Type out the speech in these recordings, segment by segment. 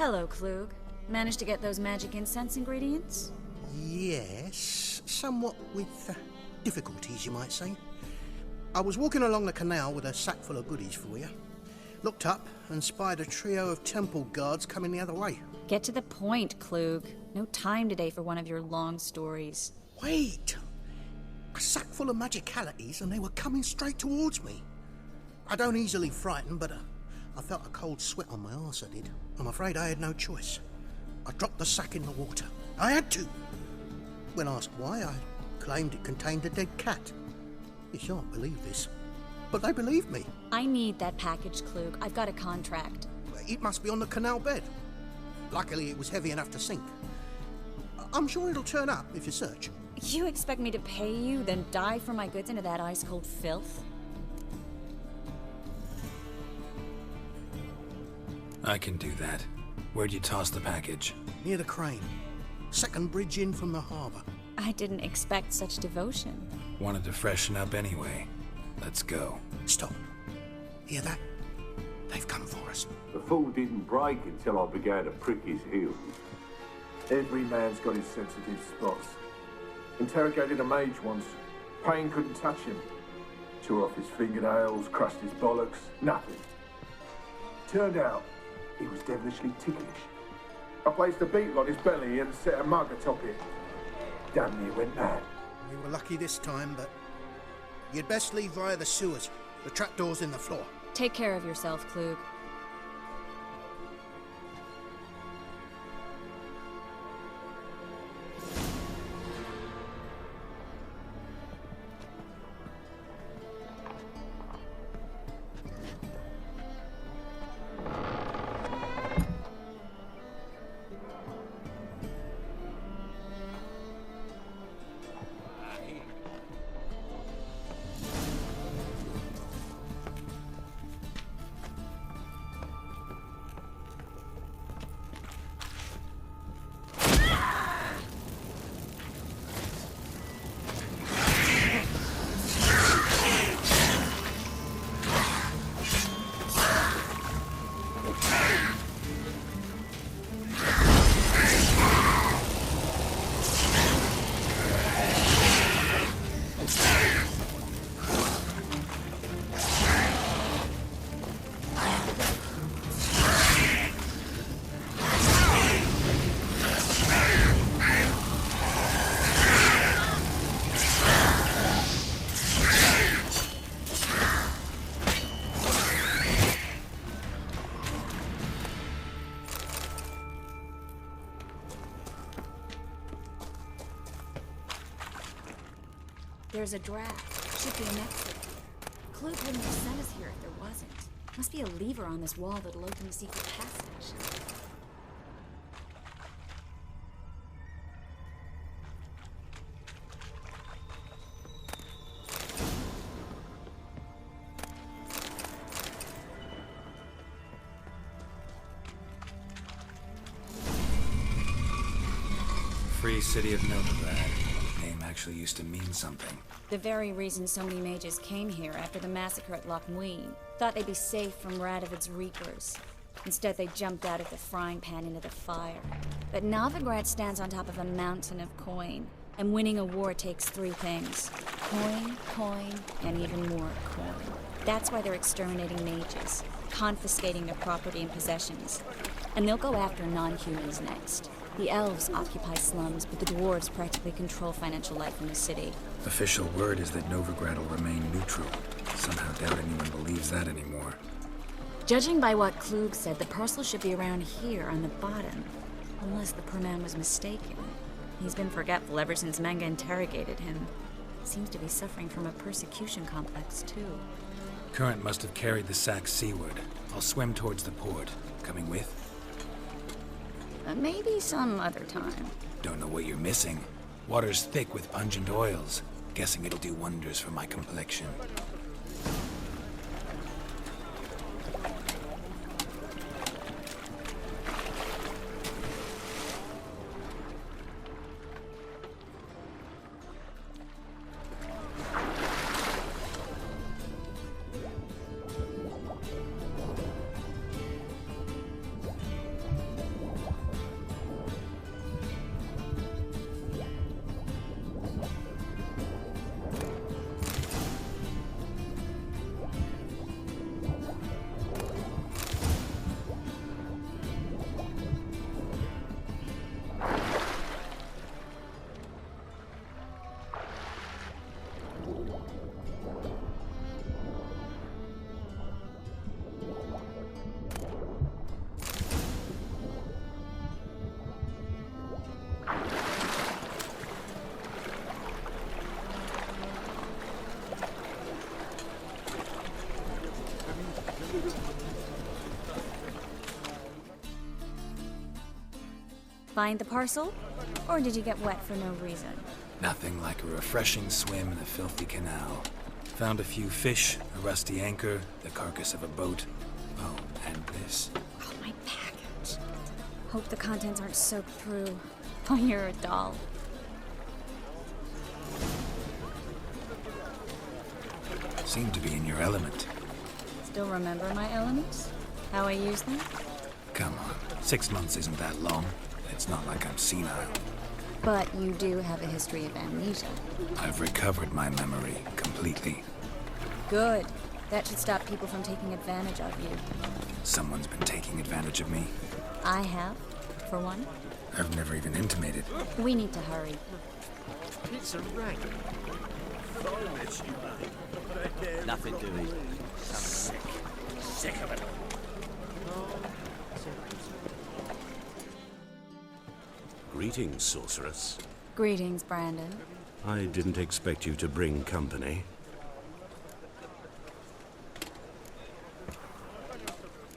Hello, Klug. Managed to get those magic incense ingredients? Yes, somewhat with difficulties, you might say. I was walking along the canal with a sack full of goodies for you. Looked up and spied a trio of temple guards coming the other way. Get to the point, Klug. No time today for one of your long stories. Wait! A sack full of magicalities and they were coming straight towards me. I don't easily frighten, but I felt a cold sweat on my arse, I did. I'm afraid I had no choice. I dropped the sack in the water. I had to. When asked why, I claimed it contained a dead cat. You shan't believe this, but they believed me. I need that package, Klug. I've got a contract. It must be on the canal bed. Luckily, it was heavy enough to sink. I'm sure it'll turn up if you search. You expect me to pay you, then dive for my goods into that ice-cold filth? I can do that. Where'd you toss the package? Near the crane. Second bridge in from the harbour. I didn't expect such devotion. Wanted to freshen up anyway. Let's go. Stop. Hear that? They've come for us. The fool didn't break until I began to prick his heels. Every man's got his sensitive spots. Interrogated a mage once. Pain couldn't touch him. Tore off his fingernails, crushed his bollocks, nothing. Turned out, he was devilishly ticklish. I placed a beetle on his belly and set a mug atop it. Damn near went mad. We were lucky this time, but you'd best leave via the sewers. The trapdoor's in the floor. Take care of yourself, Klug. There's a draft. Should be an exit. Klug wouldn't have sent us here if there wasn't. Must be a lever on this wall that'll open the secret passage. Free City of Novigrad. Name actually used to mean something. The very reason so many mages came here after the massacre at Loch Muin. Thought they'd be safe from Radovid's reapers. Instead, they jumped out of the frying pan into the fire. But Novigrad stands on top of a mountain of coin. And winning a war takes three things. Coin, and even more coin. That's why they're exterminating mages. Confiscating their property and possessions. And they'll go after non-humans next. The elves occupy slums, but the dwarves practically control financial life in the city. Official word is that Novigrad will remain neutral. Somehow doubt anyone believes that anymore. Judging by what Klug said, the parcel should be around here on the bottom. Unless the poor man was mistaken. He's been forgetful ever since Manga interrogated him. Seems to be suffering from a persecution complex, too. Current must have carried the sack seaward. I'll swim towards the port. Coming with? Maybe some other time. Don't know what you're missing. Water's thick with pungent oils. Guessing it'll do wonders for my complexion. Find the parcel? Or did you get wet for no reason? Nothing like a refreshing swim in a filthy canal. Found a few fish, a rusty anchor, the carcass of a boat. Oh, and this. Oh, my package. Hope the contents aren't soaked through. Oh, you're a doll. Seem to be in your element. Still remember my elements? How I use them? Come on, 6 months isn't that long. It's not like I'm senile. But you do have a history of amnesia. I've recovered my memory completely. Good. That should stop people from taking advantage of you. Someone's been taking advantage of me. I have, for one. I've never even intimated. We need to hurry. It's a rank. Nothing doing. Sick of it. Greetings, sorceress. Greetings, Brandon. I didn't expect you to bring company.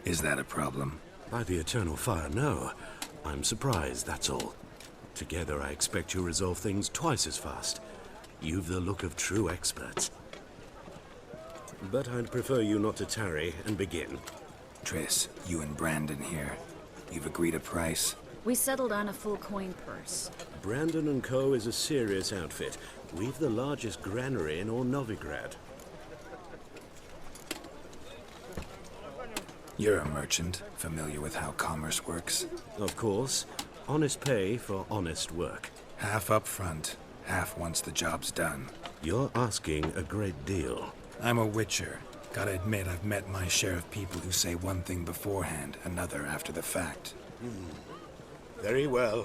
Is that a problem? By the eternal fire, no. I'm surprised, that's all. Together, I expect you resolve things twice as fast. You've the look of true experts. But I'd prefer you not to tarry and begin. Triss, you and Brandon here. You've agreed a price? We settled on a full coin purse. Brandon & Co. is a serious outfit. We've the largest granary in all Novigrad. You're a merchant, familiar with how commerce works. Of course, honest pay for honest work. Half up front, half once the job's done. You're asking a great deal. I'm a witcher. Gotta admit, I've met my share of people who say one thing beforehand, another after the fact. Very well.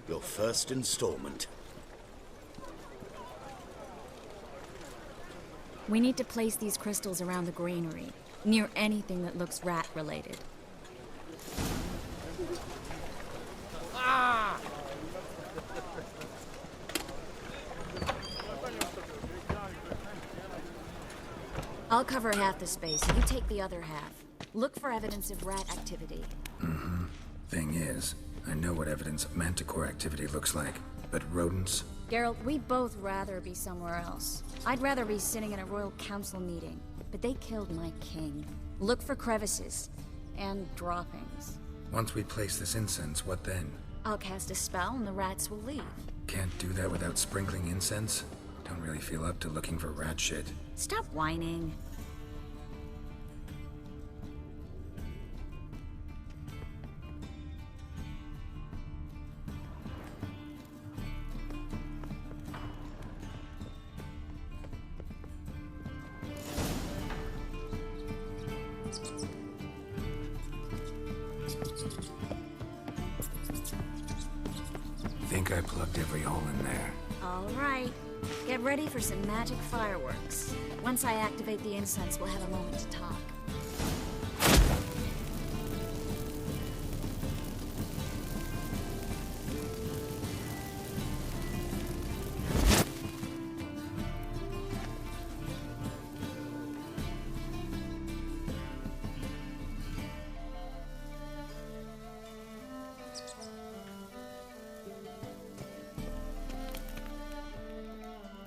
Your first installment. We need to place these crystals around the granary, near anything that looks rat-related. I'll cover half the space, you take the other half. Look for evidence of rat activity. Thing is, I know what evidence of manticore activity looks like, but rodents? Geralt, we'd both rather be somewhere else. I'd rather be sitting in a royal council meeting, but they killed my king. Look for crevices and droppings. Once we place this incense, what then? I'll cast a spell and the rats will leave. Can't do that without sprinkling incense? Don't really feel up to looking for rat shit. Stop whining. Think I plugged every hole in there. All right. Get ready for some magic fireworks. Once I activate the incense, we'll have a moment to talk.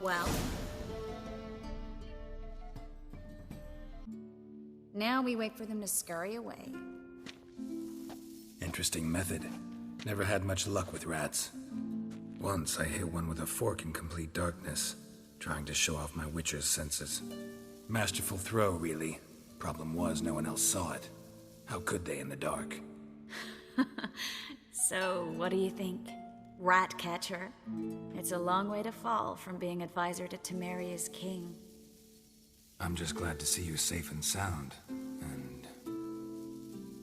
Well, now we wait for them to scurry away. Interesting method. Never had much luck with rats. Once I hit one with a fork in complete darkness, trying to show off my witcher's senses. Masterful throw, really. Problem was, no one else saw it. How could they in the dark? So, what do you think? Rat catcher? It's a long way to fall from being advisor to Temeria's king. I'm just glad to see you safe and sound. And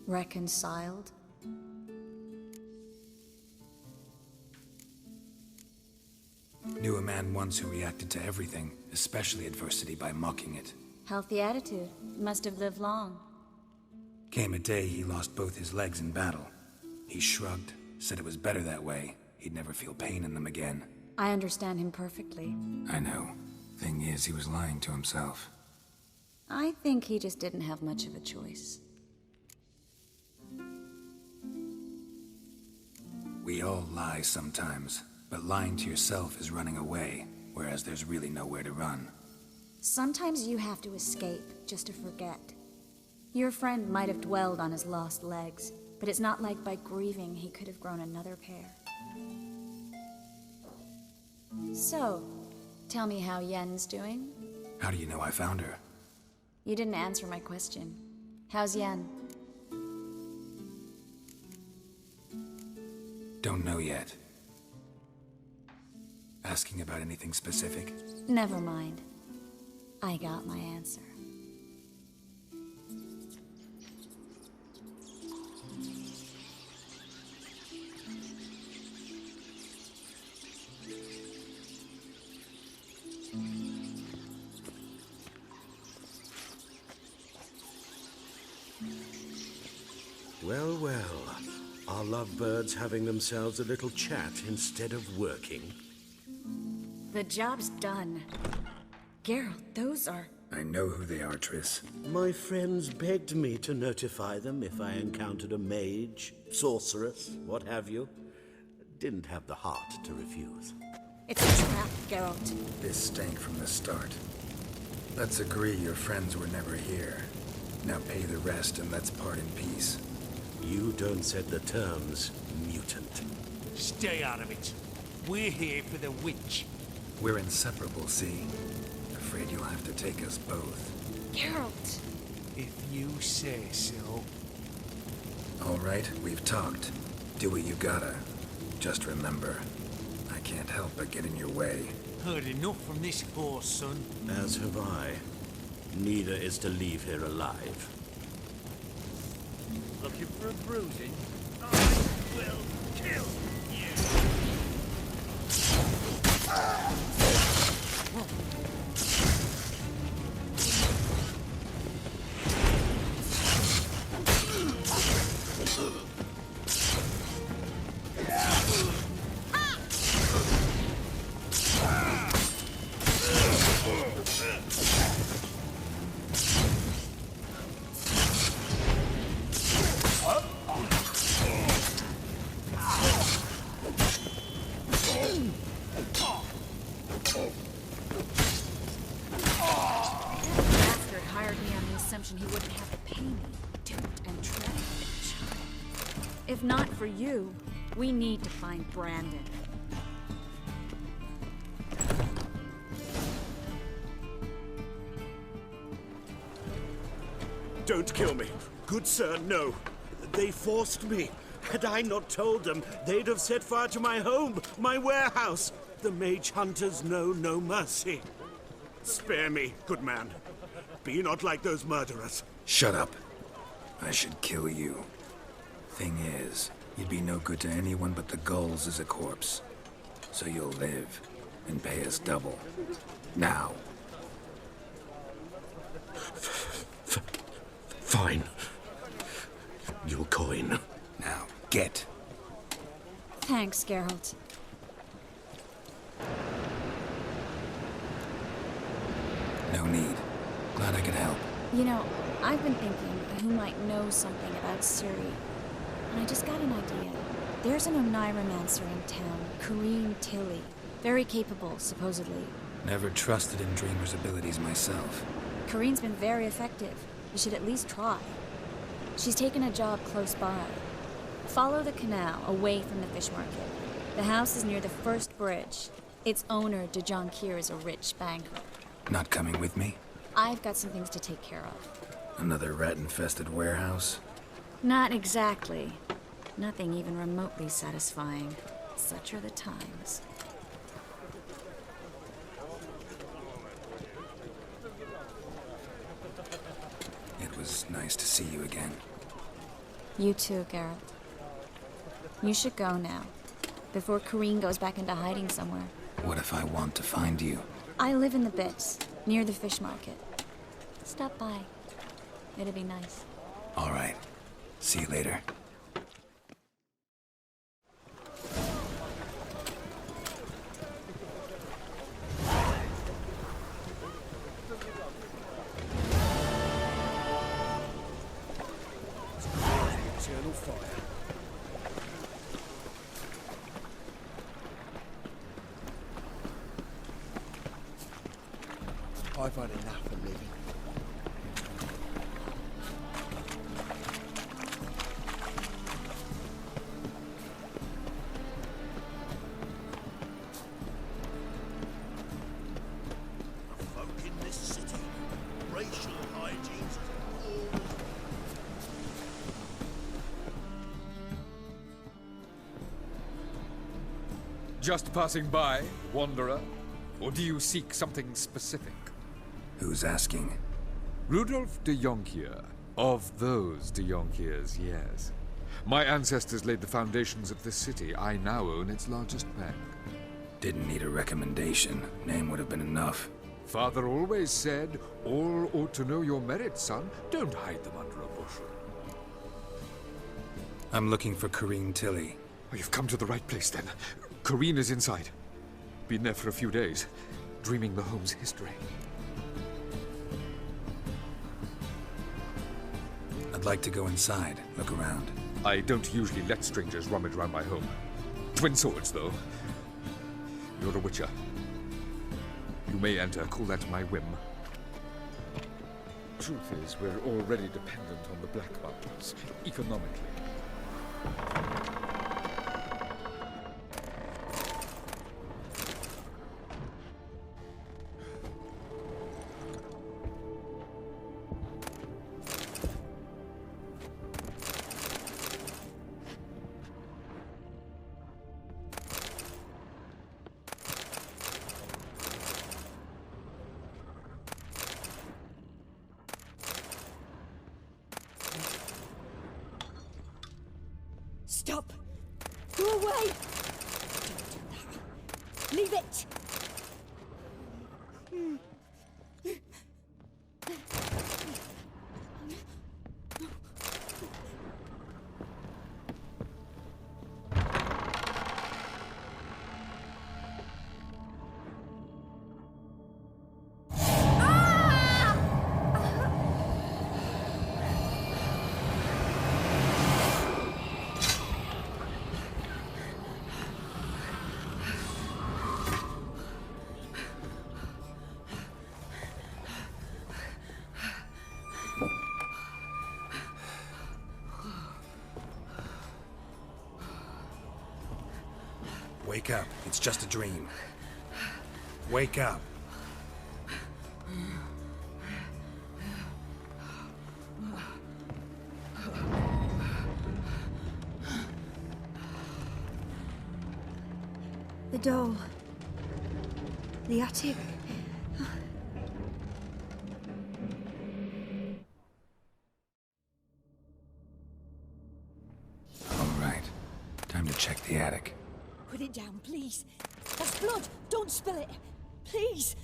Reconciled? knew a man once who reacted to everything, especially adversity, by mocking it. Healthy attitude. Must have lived long. Came a day he lost both his legs in battle. He shrugged, said it was better that way. He'd never feel pain in them again. I understand him perfectly. I know. Thing is, he was lying to himself. I think he just didn't have much of a choice. We all lie sometimes, but lying to yourself is running away, whereas there's really nowhere to run. Sometimes you have to escape just to forget. Your friend might have dwelled on his lost legs, but it's not like by grieving he could have grown another pair. So, tell me how Yen's doing? How do you know I found her? You didn't answer my question. How's Yen? Don't know yet. Asking about anything specific? Never mind. I got my answer. Well, well. Are lovebirds having themselves a little chat instead of working? The job's done. Geralt, those are... I know who they are, Triss. My friends begged me to notify them if I encountered a mage, sorceress, what have you. Didn't have the heart to refuse. It's a trap, Geralt. This stank from the start. Let's agree your friends were never here. Now pay the rest and let's part in peace. You don't set the terms, mutant. Stay out of it. We're here for the witch. We're inseparable, see? Afraid you'll have to take us both. Geralt! If you say so. All right, we've talked. Do what you gotta. Just remember, I can't help but get in your way. Heard enough from this horse, son. As have I. Neither is to leave here alive. Looking for a bruising? I will kill you! He wouldn't have to pay me, duped and trapped like a child. If not for you, we need to find Brandon. Don't kill me. Good sir, no. They forced me. Had I not told them, they'd have set fire to my home, my warehouse. The mage hunters know no mercy. Spare me, good man. Be not like those murderers. Shut up. I should kill you. Thing is, you'd be no good to anyone but the gulls as a corpse. So you'll live and pay us double. Now. Fine. Your coin. Now, get. Thanks, Geralt. No need. Glad I could help. You know, I've been thinking who might know something about Ciri. And I just got an idea. There's an Oneiromancer in town, Corrine Tilly. Very capable, supposedly. Never trusted in Dreamer's abilities myself. Corrine's been very effective. You should at least try. She's taken a job close by. Follow the canal, away from the fish market. The house is near the first bridge. Its owner, Dejonkir, is a rich banker. Not coming with me? I've got some things to take care of. Another rat-infested warehouse? Not exactly. Nothing even remotely satisfying. Such are the times. It was nice to see you again. You too, Geralt. You should go now, before Corrine goes back into hiding somewhere. What if I want to find you? I live in the Bits, near the fish market. Stop by. It'll be nice. All right. See you later. Eternal fire. I've had enough of living. Folk in this city, racial hygiene's all. Just passing by, wanderer? Or do you seek something specific? Who's asking? Rudolf de Jonkier. Of those de Jonkiers, yes. My ancestors laid the foundations of this city. I now own its largest bank. Didn't need a recommendation. Name would have been enough. Father always said, all ought to know your merits, son. Don't hide them under a bushel. I'm looking for Corrine Tilly. Oh, you've come to the right place, then. Corrine is inside. Been there for a few days, dreaming the home's history. I'd like to go inside, look around. I don't usually let strangers rummage around my home. Twin swords, though. You're a witcher. You may enter, call that my whim. Truth is, we're already dependent on the Black Buttons, economically. Stop! Go away! Don't do that. Leave it! Wake up. It's just a dream. Wake up. The doll. The attic. All right. Time to check the attic. Put it down, please. That's blood. Don't spill it. Please.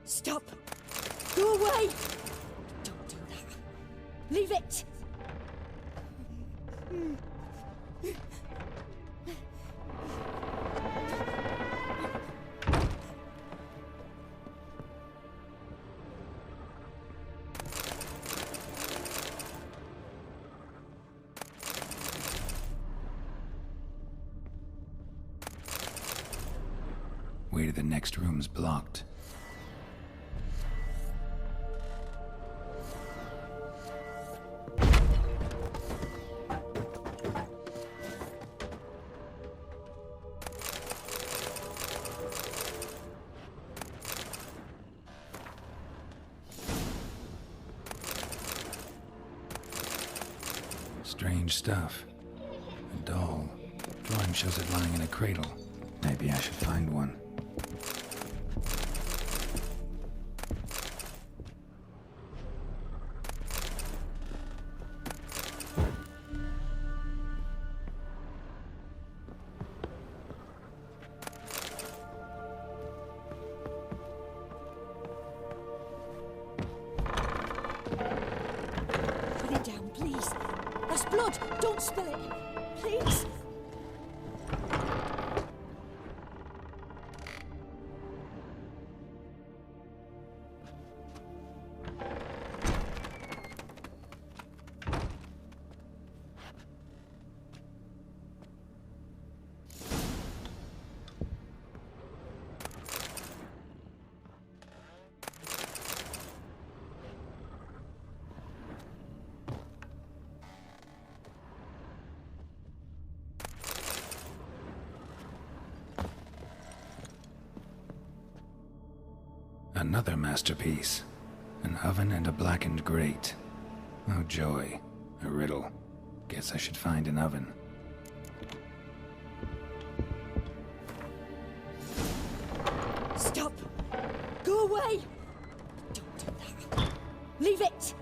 Stop. Go away. Don't do that. Leave it. Way to the next room's blocked. Strange stuff. A doll. Drawing shows it lying in a cradle. Maybe I should find one. Put it down, please. That's blood. Don't spill it. Please. Another masterpiece. An oven and a blackened grate. Oh joy. A riddle. Guess I should find an oven. Stop! Go away! Don't do that. Leave it!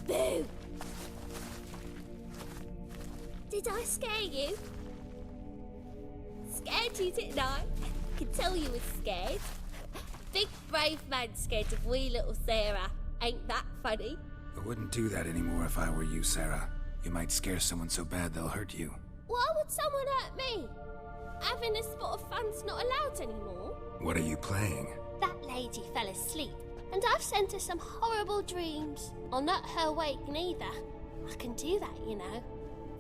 Boo! Did I scare you? Scared you, didn't I? Could tell you was scared. Big brave man scared of wee little Sarah. Ain't that funny? I wouldn't do that anymore if I were you, Sarah. You might scare someone so bad they'll hurt you. Why would someone hurt me? Having a spot of fun's not allowed anymore. What are you playing? That lady fell asleep, and I've sent her some horrible dreams. I'll not her wake neither. I can do that, you know.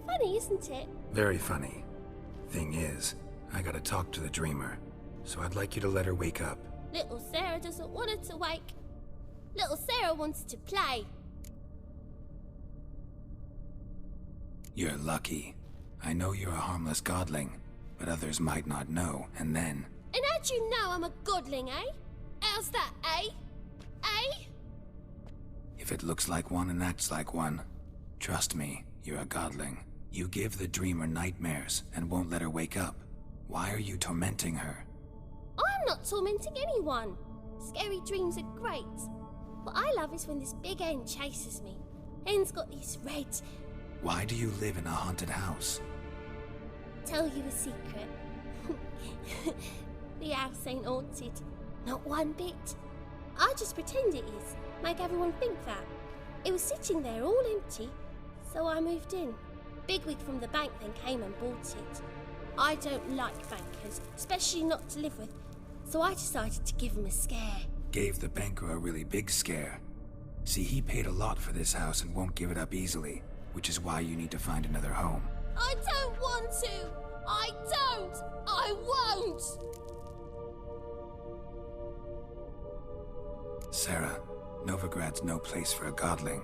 Funny, isn't it? Very funny. Thing is, I gotta talk to the dreamer, so I'd like you to let her wake up. Little Sarah doesn't want her to wake. Little Sarah wants to play. You're lucky. I know you're a harmless godling, but others might not know, and then... And how'd you know I'm a godling, eh? How's that, eh? Eh? If it looks like one and acts like one, trust me, you're a godling. You give the dreamer nightmares and won't let her wake up. Why are you tormenting her? I'm not tormenting anyone. Scary dreams are great. What I love is when this big hen chases me. Hen's got these red... Why do you live in a haunted house? Tell you a secret. The house ain't haunted. Not one bit. I just pretend it is. Make everyone think that. It was sitting there all empty, so I moved in. Bigwig from the bank then came and bought it. I don't like bankers, especially not to live with, so I decided to give him a scare. Gave the banker a really big scare. See, he paid a lot for this house and won't give it up easily, which is why you need to find another home. I don't want to! I don't! I won't! Sarah, Novigrad's no place for a godling.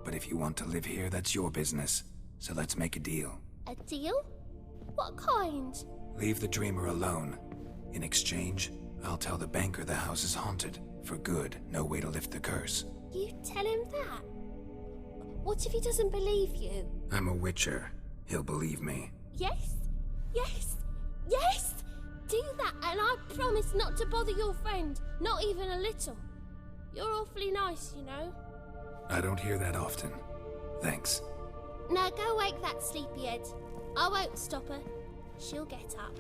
But if you want to live here, that's your business. So let's make a deal. A deal? What kind? Leave the dreamer alone. In exchange, I'll tell the banker the house is haunted. For good, no way to lift the curse. You tell him that? What if he doesn't believe you? I'm a witcher. He'll believe me. Yes? Yes? Yes! Do that and I promise not to bother your friend. Not even a little. You're awfully nice, you know. I don't hear that often. Thanks. Now go wake that sleepyhead. I won't stop her. She'll get up.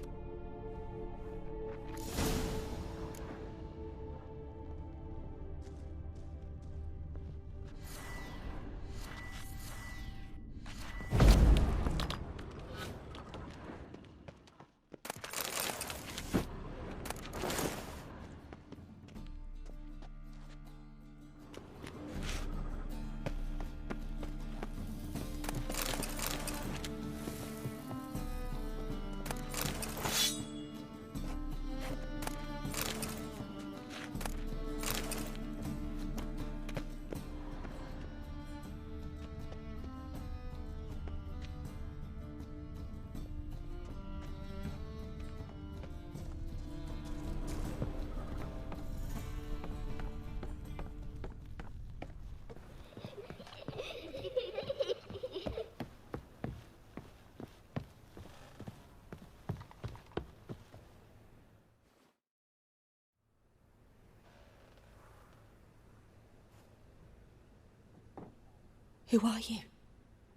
Who are you?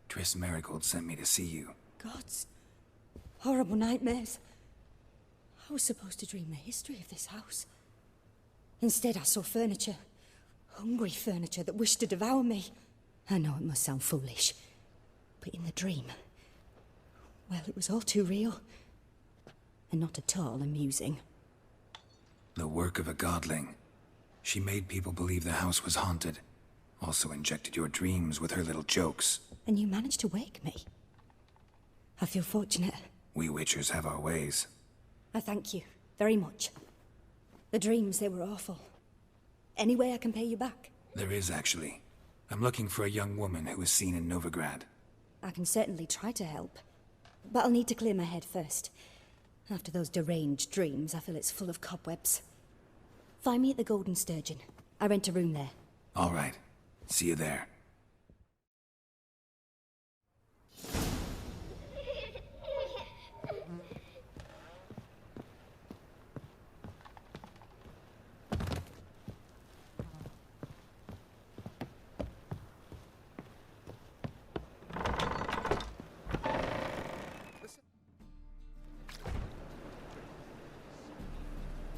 Triss Marigold sent me to see you. Gods. Horrible nightmares. I was supposed to dream the history of this house. Instead, I saw furniture. Hungry furniture that wished to devour me. I know it must sound foolish, but in the dream, well, it was all too real. And not at all amusing. The work of a godling. She made people believe the house was haunted. Also injected your dreams with her little jokes. And you managed to wake me. I feel fortunate. We witchers have our ways. I thank you very much. The dreams, they were awful. Any way I can pay you back? There is, actually. I'm looking for a young woman who was seen in Novigrad. I can certainly try to help. But I'll need to clear my head first. After those deranged dreams, I feel it's full of cobwebs. Find me at the Golden Sturgeon. I rent a room there. All right. See you there.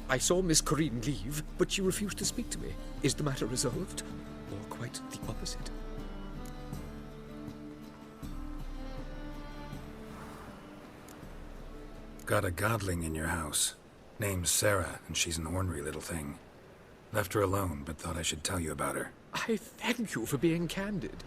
I saw Miss Corinne leave, but she refused to speak to me. Is the matter resolved? Or quite the opposite? Got a godling in your house. Name's Sarah, and she's an ornery little thing. Left her alone, but thought I should tell you about her. I thank you for being candid.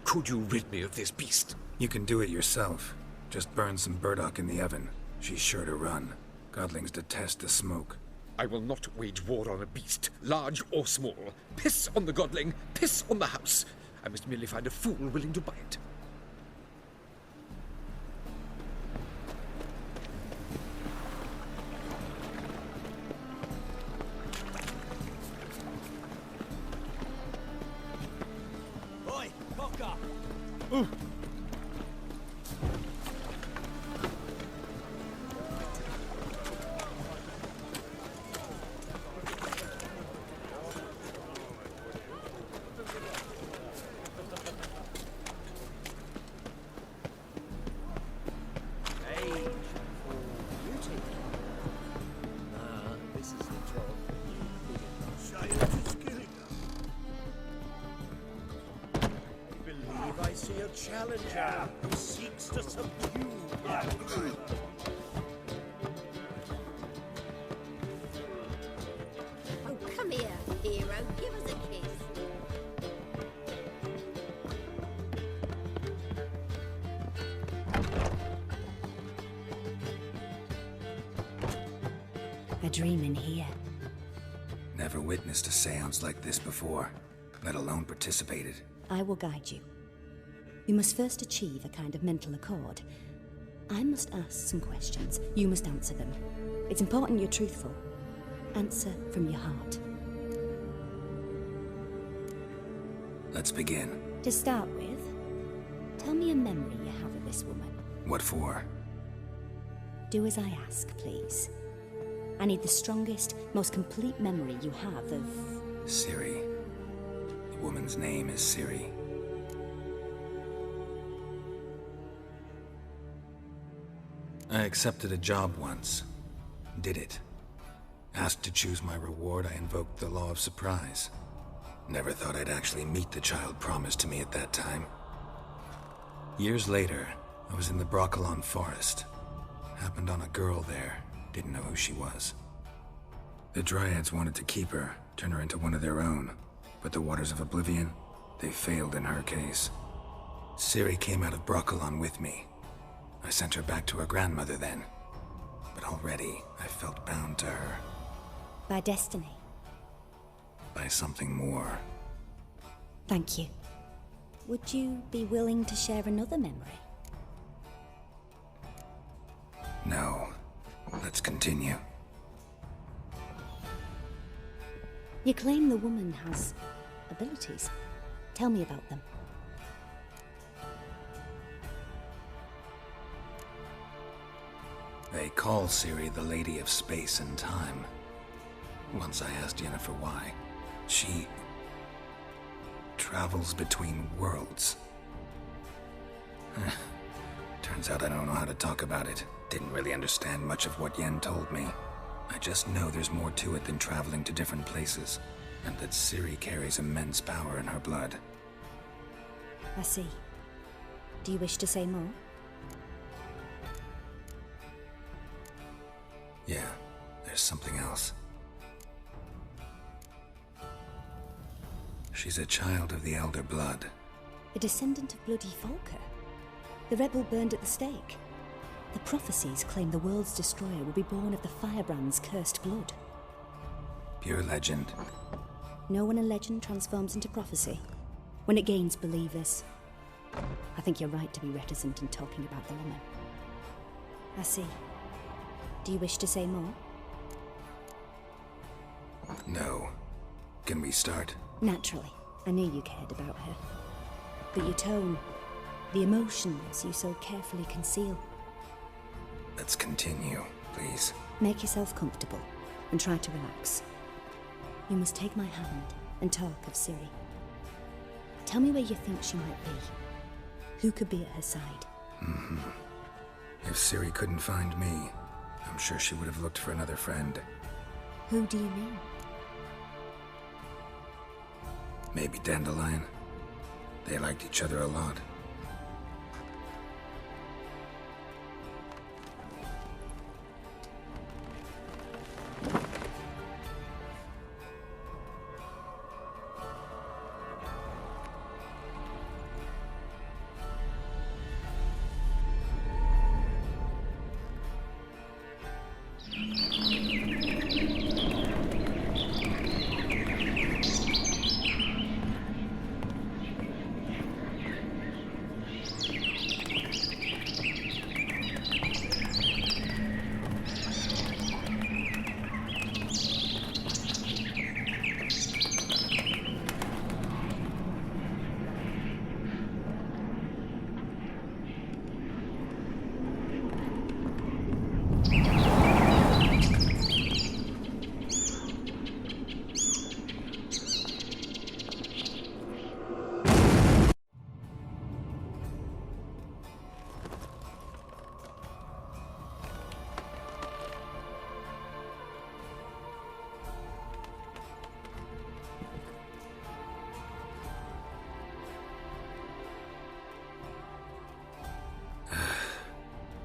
Could you rid me of this beast? You can do it yourself. Just burn some burdock in the oven. She's sure to run. Godlings detest the smoke. I will not wage war on a beast, large or small. Piss on the godling, piss on the house. I must merely find a fool willing to buy it. Boy, cock up! Ooh. Challenger who seeks to subdue our crew. Oh, come here, hero. Give us a kiss. A dream in here. Never witnessed a seance like this before, let alone participated. I will guide you. You must first achieve a kind of mental accord. I must ask some questions. You must answer them. It's important you're truthful. Answer from your heart. Let's begin. To start with, tell me a memory you have of this woman. What for? Do as I ask, please. I need the strongest, most complete memory you have of... Ciri. The woman's name is Ciri. I accepted a job once. Did it. Asked to choose my reward, I invoked the law of surprise. Never thought I'd actually meet the child promised to me at that time. Years later, I was in the Broccolon forest. Happened on a girl there. Didn't know who she was. The Dryads wanted to keep her, turn her into one of their own. But the Waters of Oblivion, they failed in her case. Ciri came out of Broccolon with me. I sent her back to her grandmother then. But already, I felt bound to her. By destiny. By something more. Thank you. Would you be willing to share another memory? No. Let's continue. You claim the woman has abilities. Tell me about them. They call Ciri the Lady of Space and Time. Once I asked Yennefer why. She travels between worlds. Turns out I don't know how to talk about it. Didn't really understand much of what Yen told me. I just know there's more to it than traveling to different places, and that Ciri carries immense power in her blood. I see. Do you wish to say more? Yeah, there's something else. She's a child of the Elder Blood. A descendant of bloody Volker. The rebel burned at the stake. The prophecies claim the world's destroyer will be born of the firebrand's cursed blood. Pure legend. Know when a legend transforms into prophecy? When it gains believers. I think you're right to be reticent in talking about the woman. I see. Do you wish to say more? No. Can we start? Naturally. I knew you cared about her. But your tone, the emotions you so carefully conceal. Let's continue, please. Make yourself comfortable and try to relax. You must take my hand and talk of Ciri. Tell me where you think she might be. Who could be at her side? If Ciri couldn't find me, I'm sure she would have looked for another friend. Who do you mean? Maybe Dandelion. They liked each other a lot.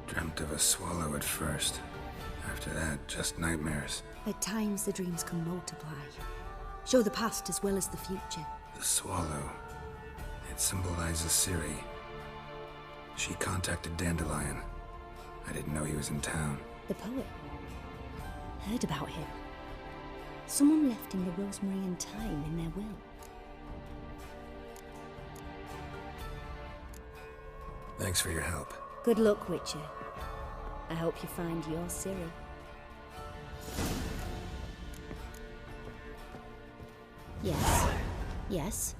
Dreamt of a swallow at first. After that, just nightmares. At times the dreams can multiply. Show the past as well as the future. The swallow. It symbolizes Ciri. She contacted Dandelion. I didn't know he was in town. The poet. Heard about him. Someone left him the rosemary and thyme in their will. Thanks for your help. Good luck, Witcher. I hope you find your Ciri. Yes. Yes.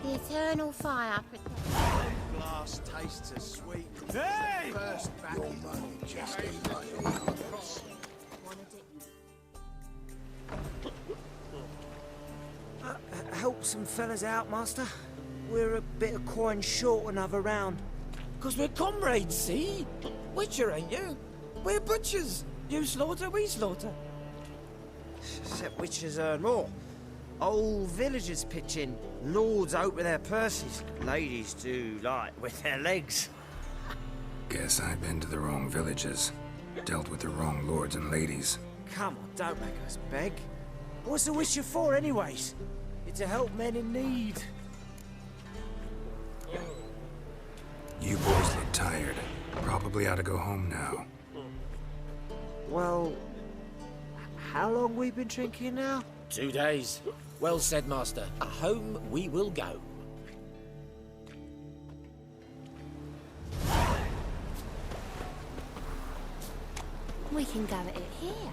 The eternal fire protects. Glass tastes as sweet. Hey! First back Your in money just ain't like your colours. Help some fellas out, Master. We're a bit of coin short another round. 'Cause we're comrades, see? Witcher, ain't you? We're butchers. You slaughter, we slaughter. Except witches earn more. Old villagers pitch in. Lords open their purses. Ladies do like with their legs. Guess I've been to the wrong villages. Dealt with the wrong lords and ladies. Come on, don't make us beg. What's the Witcher for, anyways? It's to help men in need. You boys look tired. Probably ought to go home now. Well, how long we been drinking now? 2 days. Well said, Master. Home we will go. We can go at it here.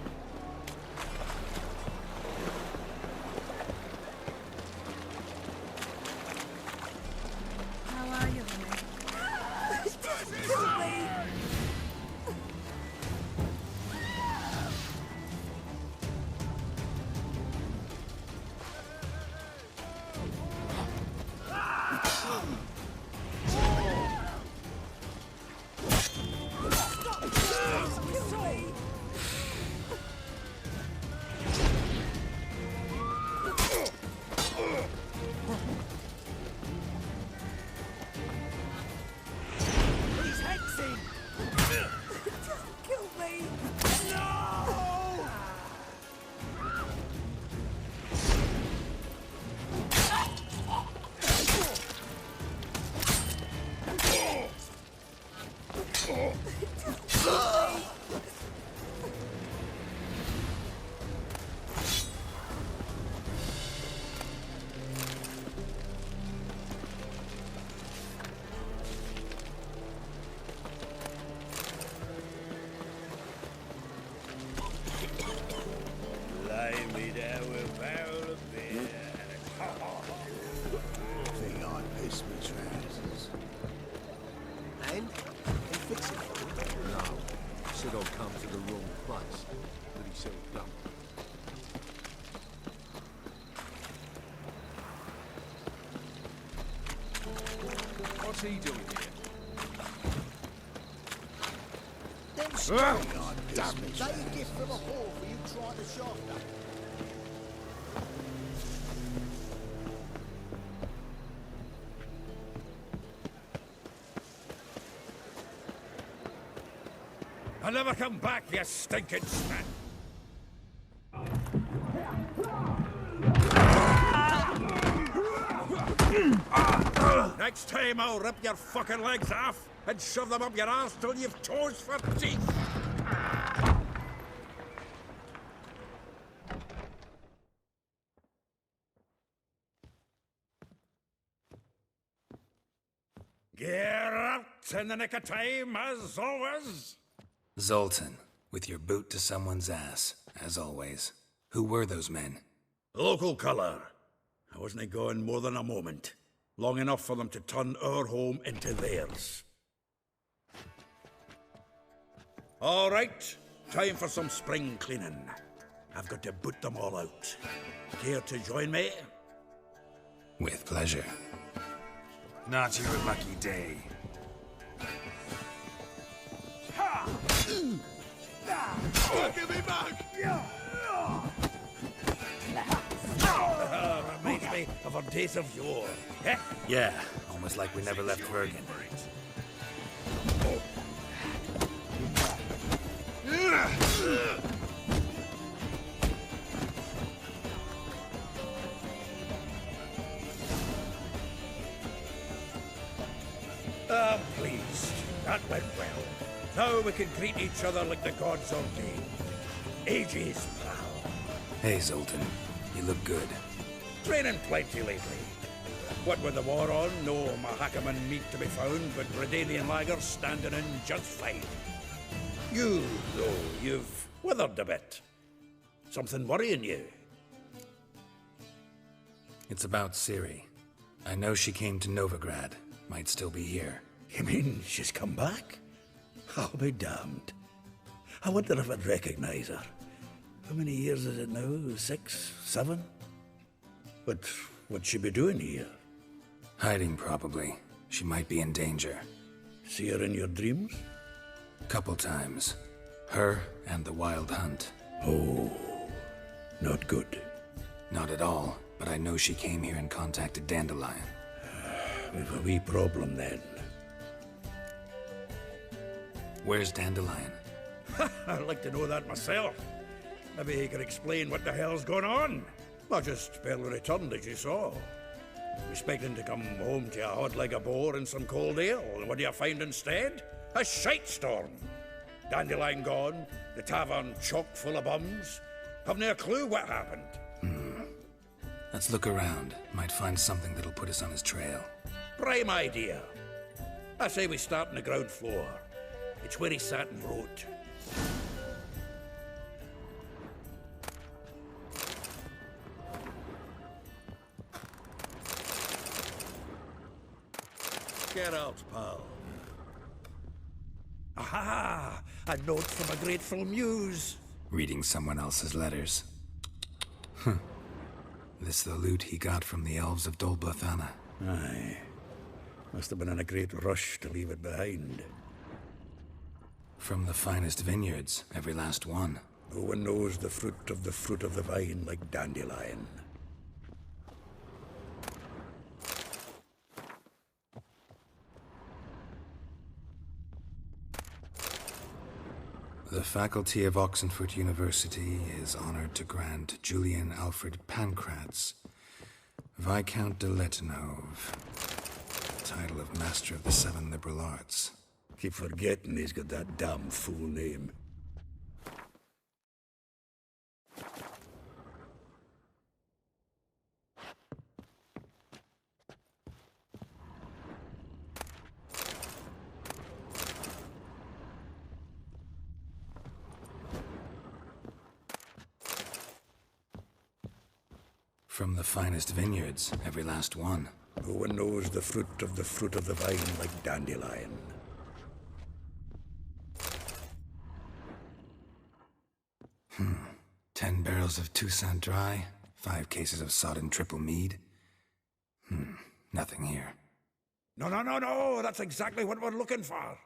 How are you, honey? so dumb. What's he doing here? Them Ah, damn it. they a gift from a whore for you trying to shaft her. I'll never come back, you stinking snot! Next time I'll rip your fucking legs off and shove them up your arse till you've toes for teeth! Get out in the nick of time, as always! Zoltan, with your boot to someone's ass, as always. Who were those men? Local colour. I wasn't gone more than a moment. Long enough for them to turn our home into theirs. All right, time for some spring cleaning. I've got to boot them all out. Care to join me? With pleasure. Not your lucky day. Give me back! Reminds me of our days of yore. Eh? Yeah, almost like we never left Bergen. Pleased. That went well. Now we can greet each other like the gods ordained. Ages, pal. Hey, Zoltan. You look good. Training plenty lately. What with the war on, no Mahakaman meat to be found, but Redanian lagers standing in just fine. You, though, you've withered a bit. Something worrying you? It's about Ciri. I know she came to Novigrad. Might still be here. You mean she's come back? I'll be damned. I wonder if I'd recognize her. How many years is it now? 6, 7? But what'd she be doing here? Hiding, probably. She might be in danger. See her in your dreams? Couple times. Her and the Wild Hunt. Oh, not good. Not at all, but I know she came here and contacted Dandelion. We've a wee problem then. Where's Dandelion? I'd like to know that myself. Maybe he could explain what the hell's going on. Not just barely returned, as you saw. Expecting to come home to a hot like a boar and some cold ale, and what do you find instead? A shite storm. Dandelion gone, the tavern chock full of bums. Haven't a clue what happened. Let's look around. Might find something that'll put us on his trail. Prime idea. I say we start on the ground floor. It's where he sat and wrote. Get out, pal. Aha! A note from a grateful muse. Reading someone else's letters. This the loot he got from the elves of Dol Blathanna. Aye. Must have been in a great rush to leave it behind. From the finest vineyards, every last one. No one knows the fruit of the vine like Dandelion. The faculty of Oxenford University is honored to grant Julian Alfred Pancratz, Viscount de Letenhove, the title of Master of the Seven Liberal Arts. Keep forgetting he's got that damn fool name. From the finest vineyards, every last one. No one knows the fruit of the vine like Dandelion. 10 barrels of Toussaint Dry, 5 cases of sodden triple mead. Nothing here. No, that's exactly what we're looking for.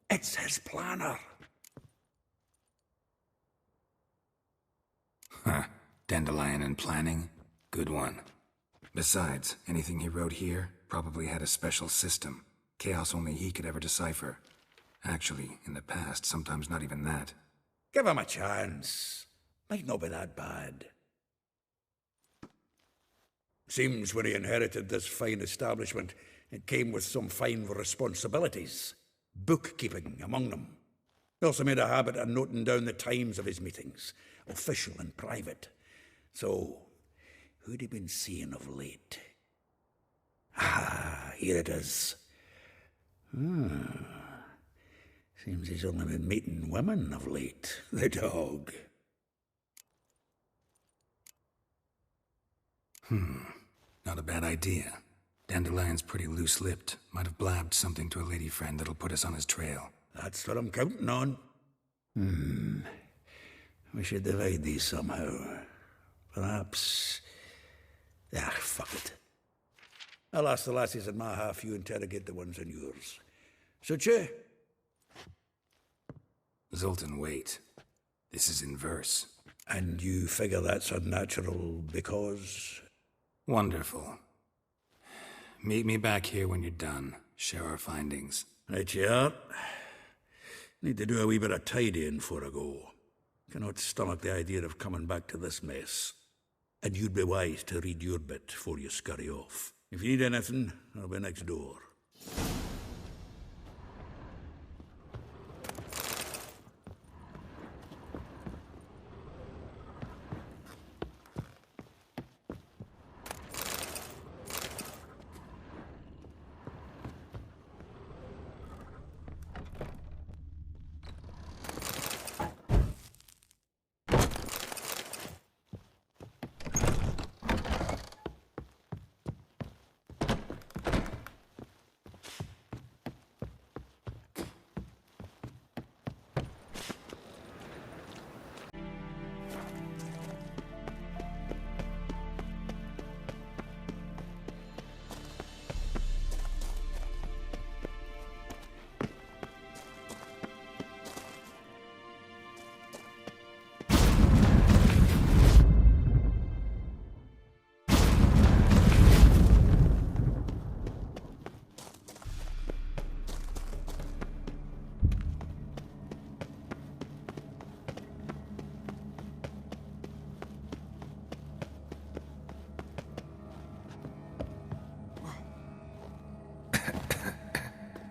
It's his planner. Dandelion and planning? Good one. Besides, anything he wrote here probably had a special system. Chaos only he could ever decipher. Actually, in the past, sometimes not even that. Give him a chance. Might not be that bad. Seems when he inherited this fine establishment, it came with some fine responsibilities. Bookkeeping among them. He also made a habit of noting down the times of his meetings, official and private. So, who'd he been seeing of late? Here it is. Seems he's only been meeting women of late. The dog. Not a bad idea. Dandelion's pretty loose-lipped. Might have blabbed something to a lady friend that'll put us on his trail. That's what I'm counting on. We should divide these somehow. Perhaps... fuck it. I'll ask the lassies in my half, you interrogate the ones in yours. Suit you? Zoltan, wait. This is in verse. And you figure that's unnatural because... Wonderful. Meet me back here when you're done. Share our findings. Right you are. Need to do a wee bit of tidying before I go. Cannot stomach the idea of coming back to this mess. And you'd be wise to read your bit before you scurry off. If you need anything, I'll be next door.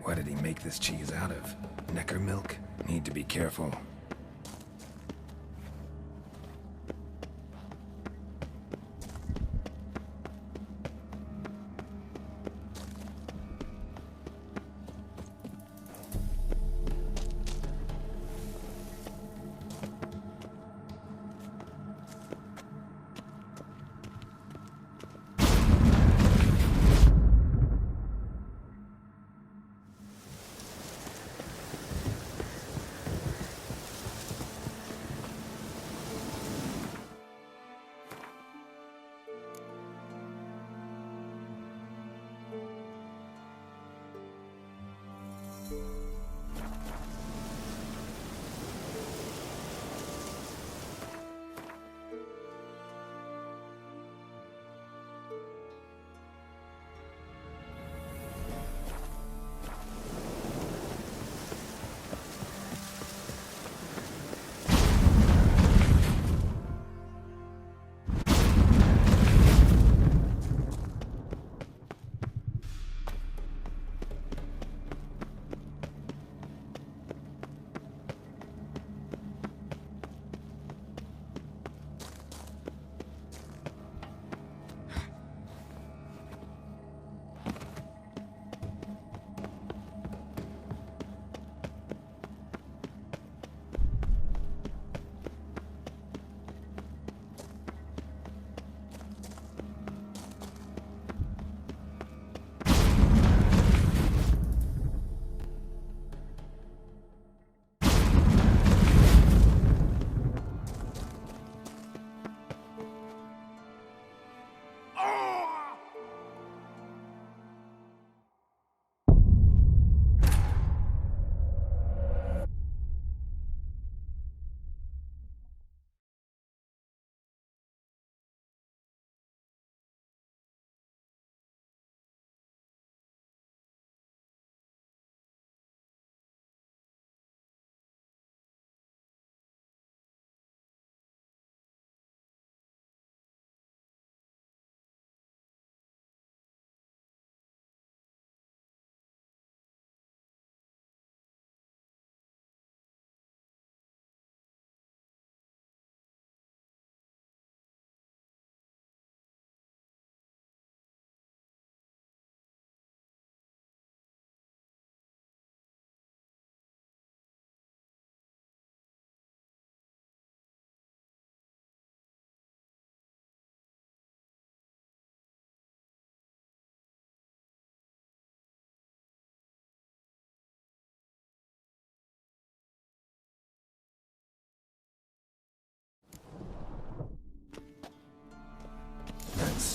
What did he make this cheese out of? Necker milk? Need to be careful.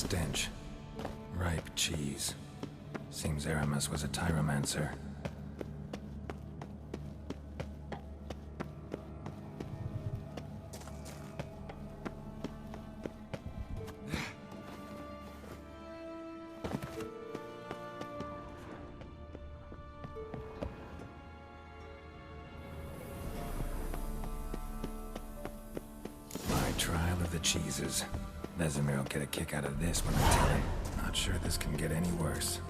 stench. Ripe cheese. Seems Aramis was a tyromancer. Trial of the cheeses. Vesemir will get a kick out of this when I tell him. Not sure this can get any worse.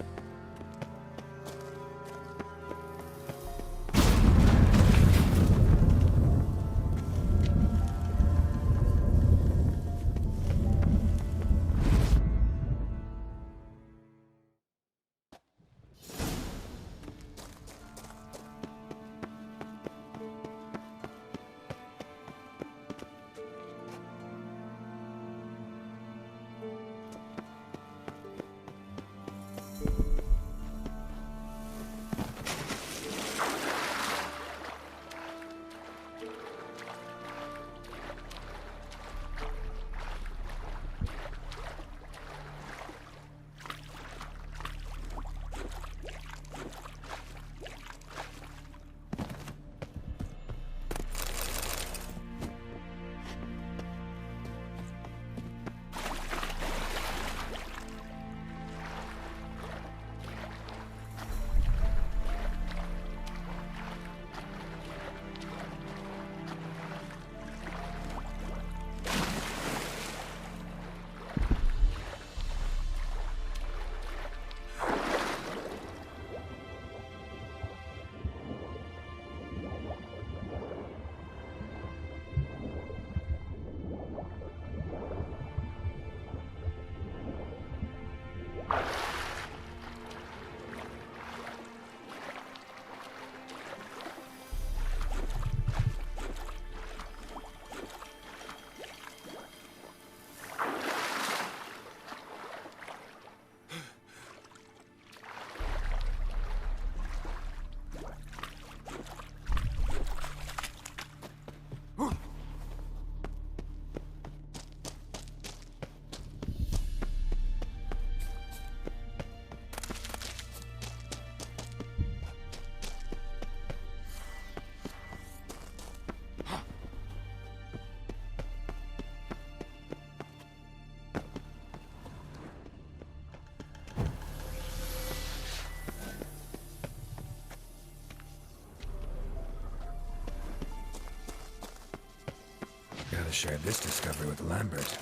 Gotta share this discovery with Lambert.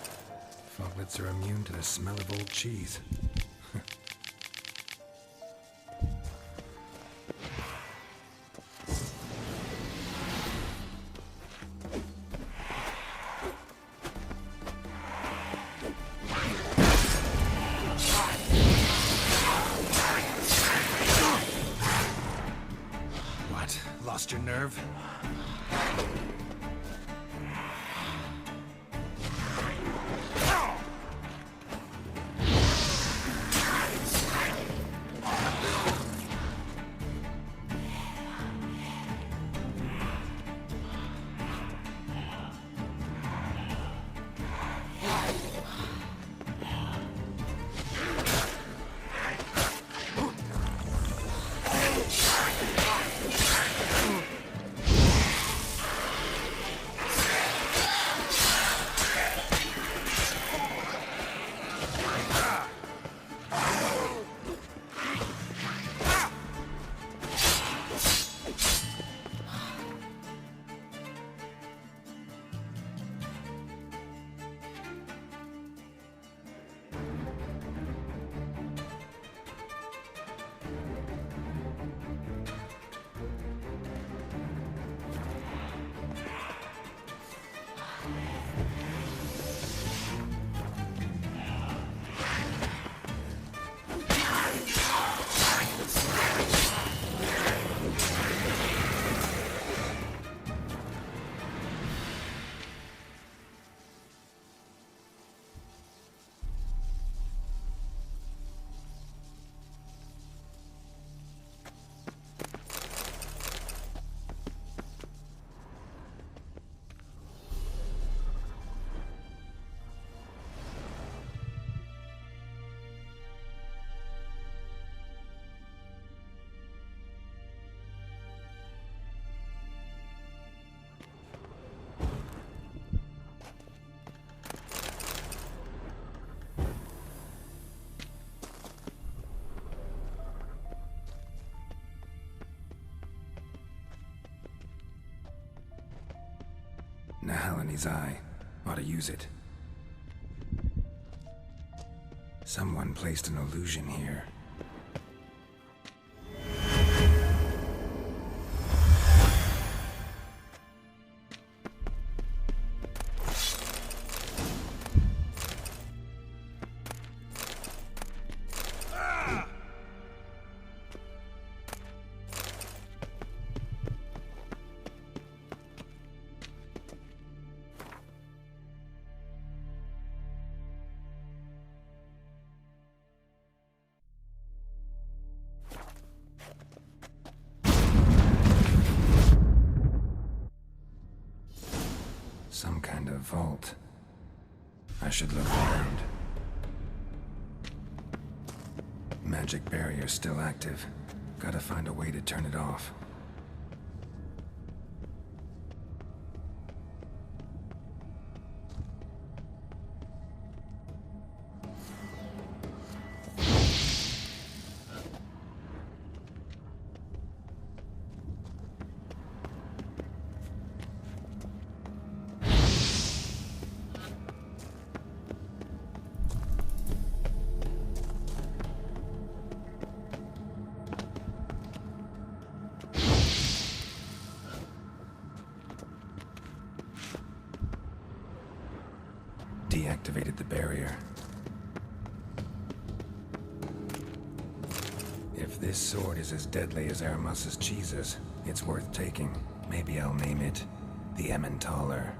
Foglets are immune to the smell of old cheese. What? Lost your nerve? Felony's eye. Ought to use it. Someone placed an illusion here. Some kind of vault. I should look around. Magic barrier still active. Gotta find a way to turn it off. Deactivated the barrier. If this sword is as deadly as Aramus's cheeses, it's worth taking. Maybe I'll name it the Emmentaler.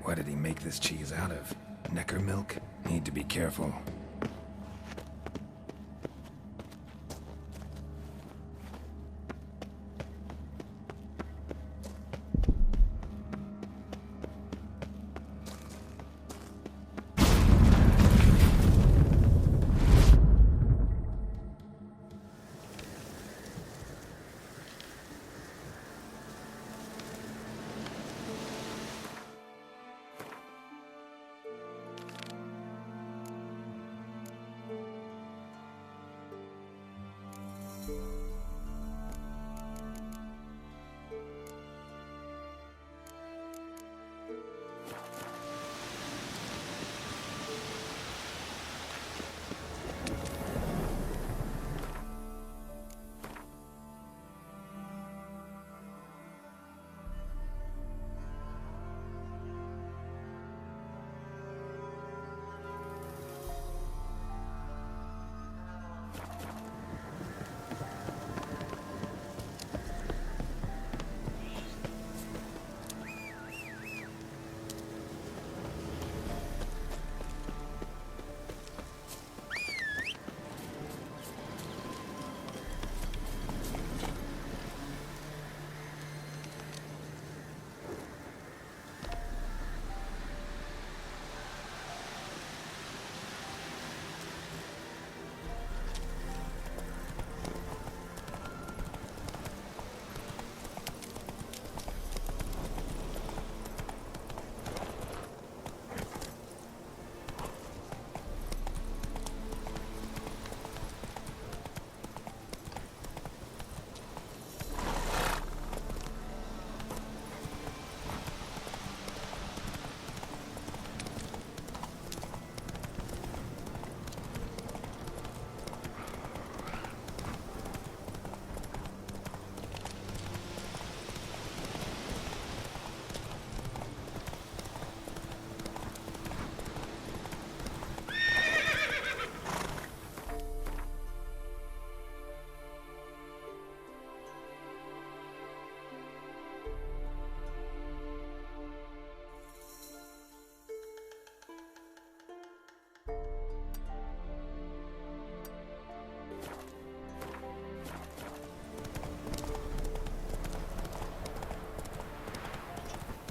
What did he make this cheese out of? Necker milk? Need to be careful.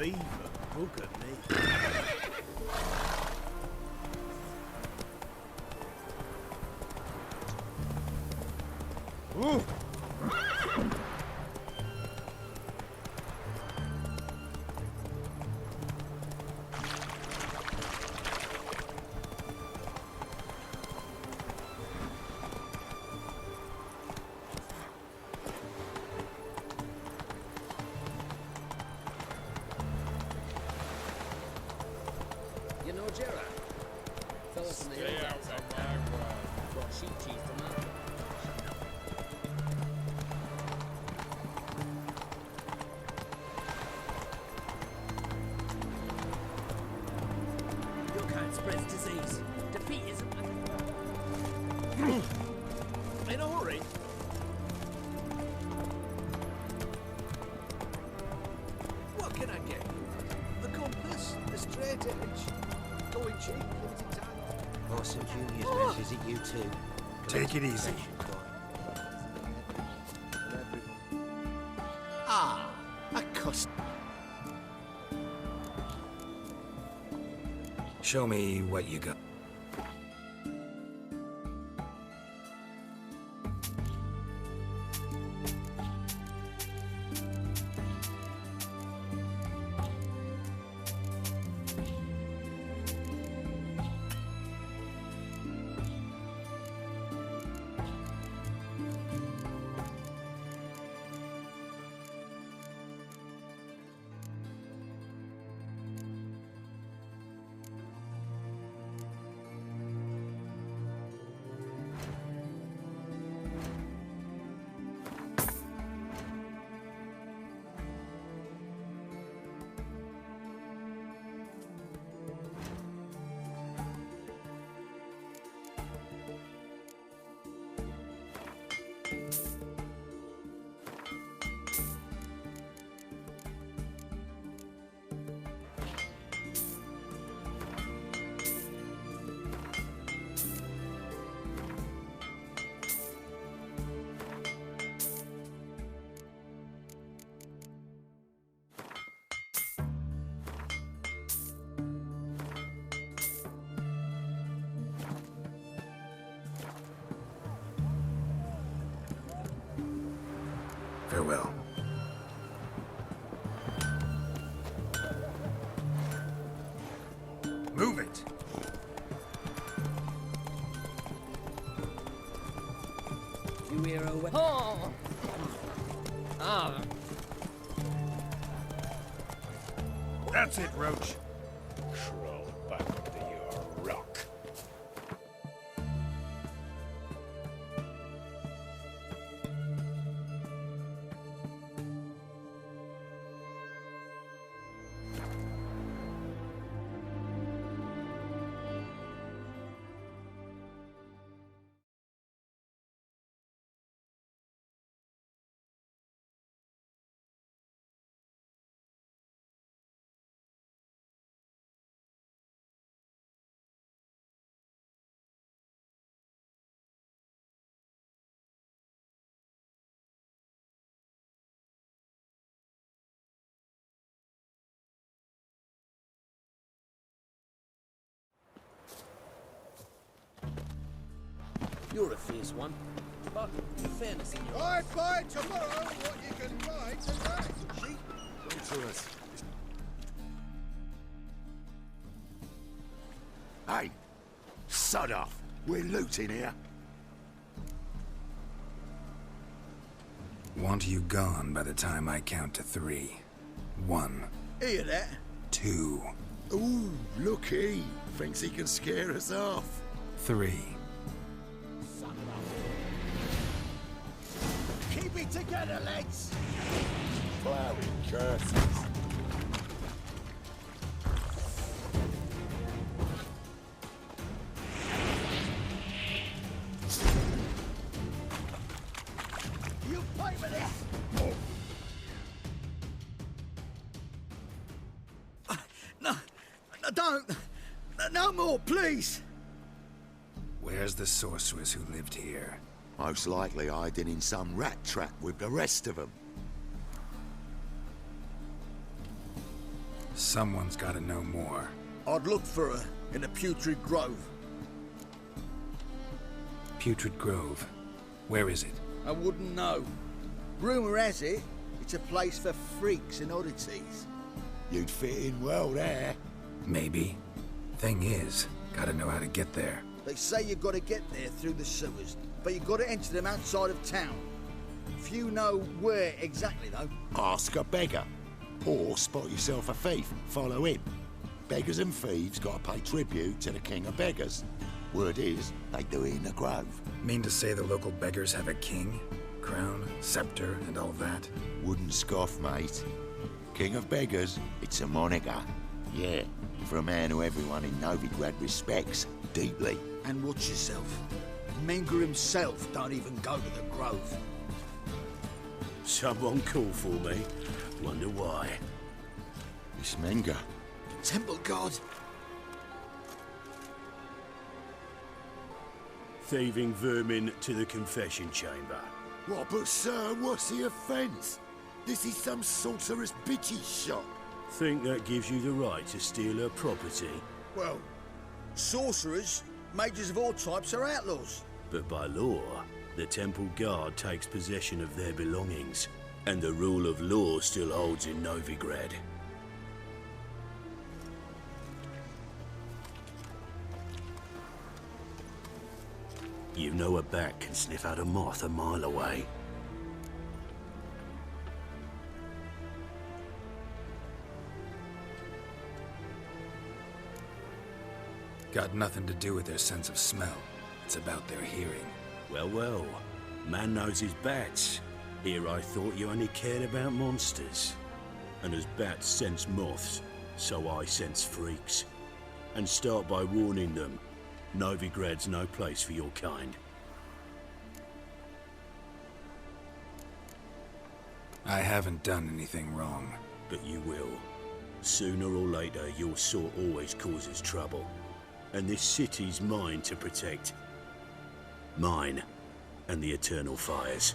fever. Bugger me. Ooh. You know Gerard? Fella from the hill outside there. Brought sheep cheese to market. Your kind spreads disease. Defeat isn't In a hurry? What can I get you? A compass? A straight edge? Going cheap? Limited time? Oh, St. Junior's men visit you too. Take it easy. Ah, a cust. Show me what you got. Farewell. Move it! You hear a oh! Ah! That's it, Roach. Crawl back under your rock. You're a fierce one, but in fairness in your I find tomorrow what you can find today. Sheep. Come to us. Hey, sod off. We're looting here. Want you gone by the time I count to 3. 1. Hear that? 2. Ooh, look he. Thinks he can scare us off. 3. Keep it together, lads. Plowing curses. You pay for this. No, don't. No more, please. Where's the sorceress who lived here? Most likely hiding in some rat trap with the rest of them. Someone's gotta know more. I'd look for her in the Putrid Grove. Putrid Grove. Where is it? I wouldn't know. Rumour has it, it's a place for freaks and oddities. You'd fit in well there. Maybe. Thing is, gotta know how to get there. They say you've got to get there through the sewers, but you've got to enter them outside of town. Few know where exactly, though. Ask a beggar. Or spot yourself a thief, follow him. Beggars and thieves gotta pay tribute to the king of beggars. Word is, they do it in the grove. Mean to say the local beggars have a king? Crown, scepter, and all that? Wouldn't scoff, mate. King of beggars, it's a moniker. Yeah, for a man who everyone in Novigrad respects deeply. And watch yourself. Menger himself don't even go to the grove. Someone call for me. Wonder why. It's Menger. Temple God. Thieving vermin to the confession chamber. What, but sir, what's the offence? This is some sorcerer's bitch's shop. Think that gives you the right to steal her property? Well, sorcerers, mages of all types are outlaws. But by law, the temple guard takes possession of their belongings, and the rule of law still holds in Novigrad. You know a bat can sniff out a moth a mile away. Got nothing to do with their sense of smell. It's about their hearing. Well, well. Man knows his bats. Here I thought you only cared about monsters. And as bats sense moths, so I sense freaks. And start by warning them. Novigrad's no place for your kind. I haven't done anything wrong. But you will. Sooner or later, your sort always causes trouble. And this city's mine to protect. Mine and the eternal fires.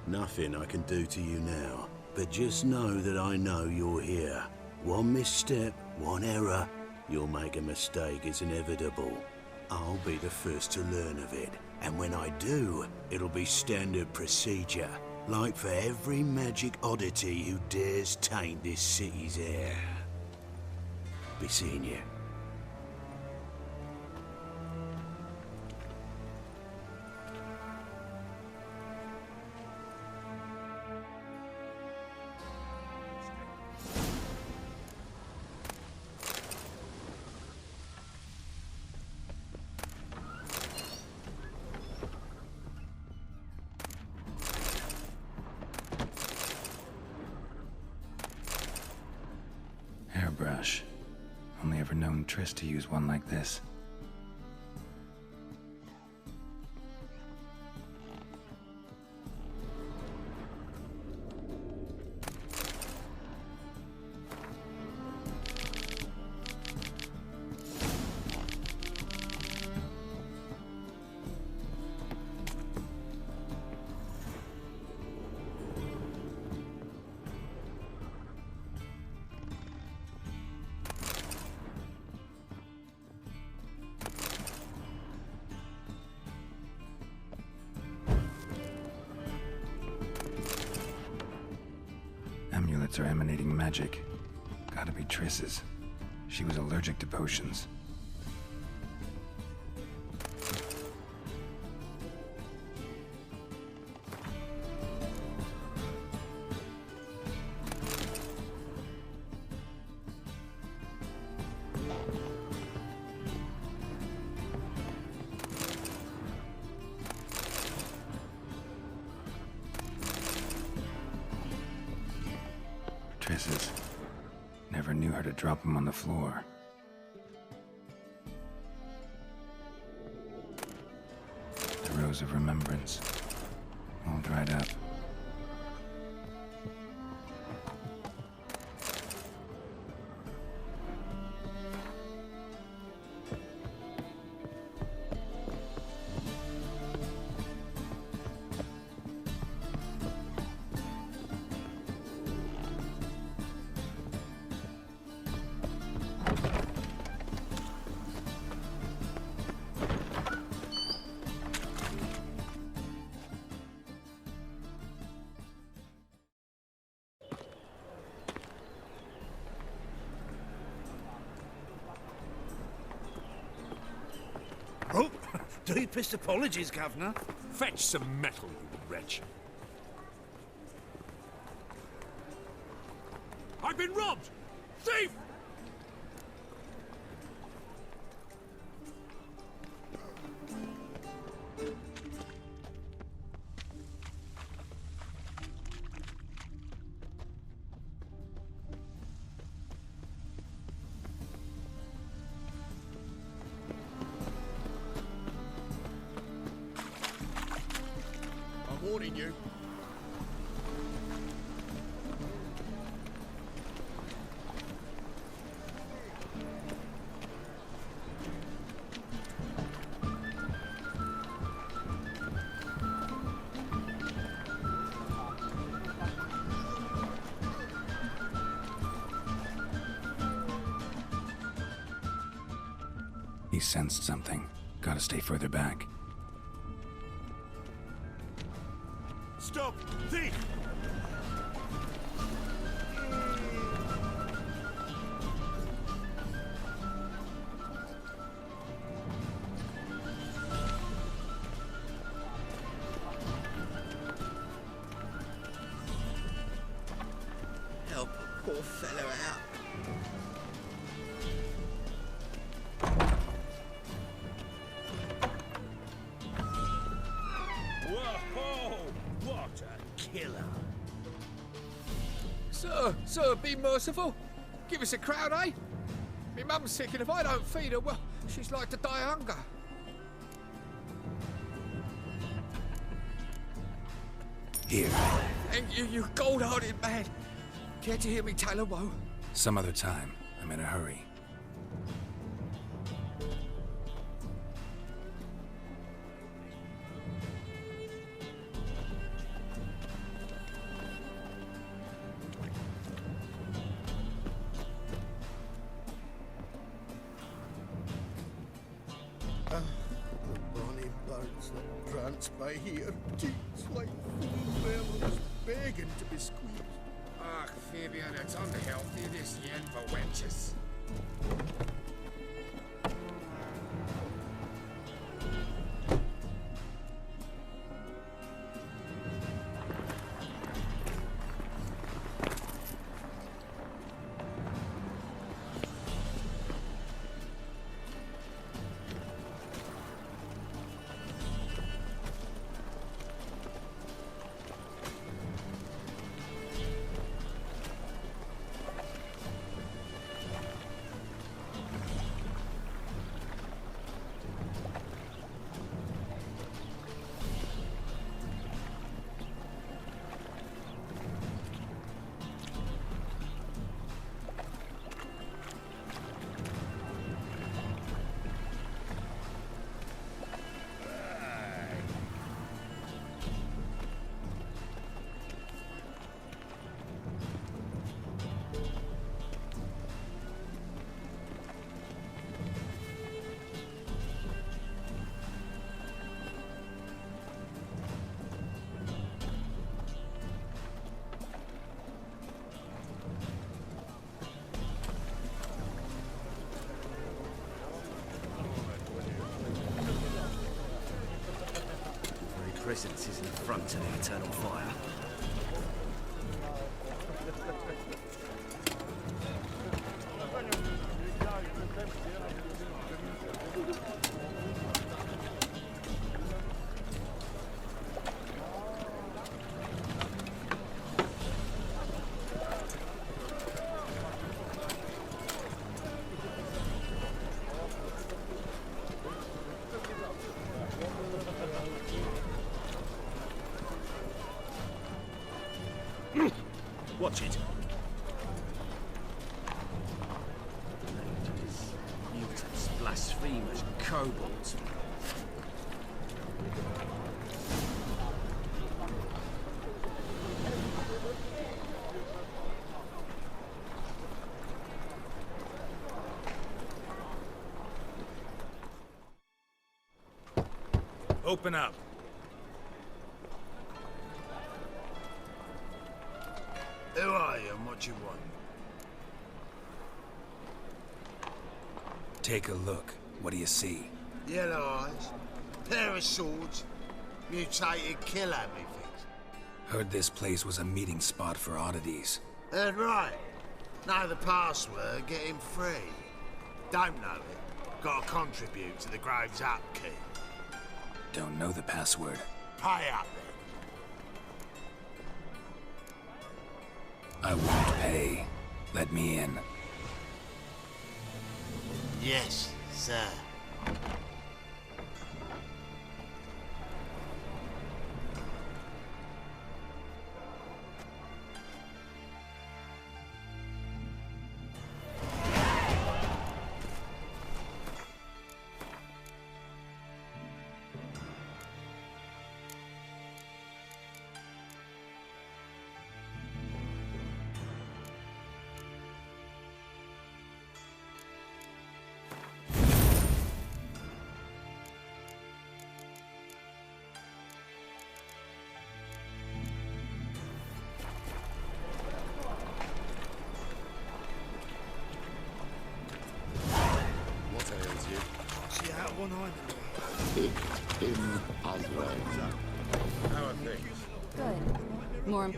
Nothing I can do to you now, but just know that I know you're here. One misstep, one error, you'll make a mistake, it's inevitable. I'll be the first to learn of it, and when I do, it'll be standard procedure, like for every magic oddity who dares taint this city's air. Be seeing you. Hairbrush. Only ever known Triss to use one like this. Amulets are emanating magic. Gotta be Triss's. She was allergic to potions. Triss's. Never knew her to drop them on the floor. The Rose of Remembrance. All dried up. Deepest apologies, Governor. Fetch some metal, you wretch. I've been robbed! Thief! I'm warning you. He sensed something. Gotta stay further back. Stop! Thief! Help a poor fellow out. Whoa! What a killer! Sir, be merciful. Give us a crowd, eh? Me mum's sick, and if I don't feed her, well, she's like to die of hunger. Here. Thank you, you gold-hearted man. Care to hear me tell a woe? Some other time. I'm in a hurry. Bonnie birds that prance by here, cheeks like full melons, begging to be squeezed. Ach, Fabian, it's unhealthy, this yen for wenches. Presence is an affront to the eternal fire. Watch it. Mutants, blasphemers, kobolds. Open up. Who are you and what you want? Take a look. What do you see? Yellow eyes, Pair of swords, mutated killer, methinks. Heard this place was a meeting spot for oddities. Heard right. Know the password, get him free. Don't know it. Gotta contribute to the Grove's upkeep. Don't know the password. Pay up then. I won't pay. Let me in. Yes, sir. One eye. In Azrael. How are things? Good. More.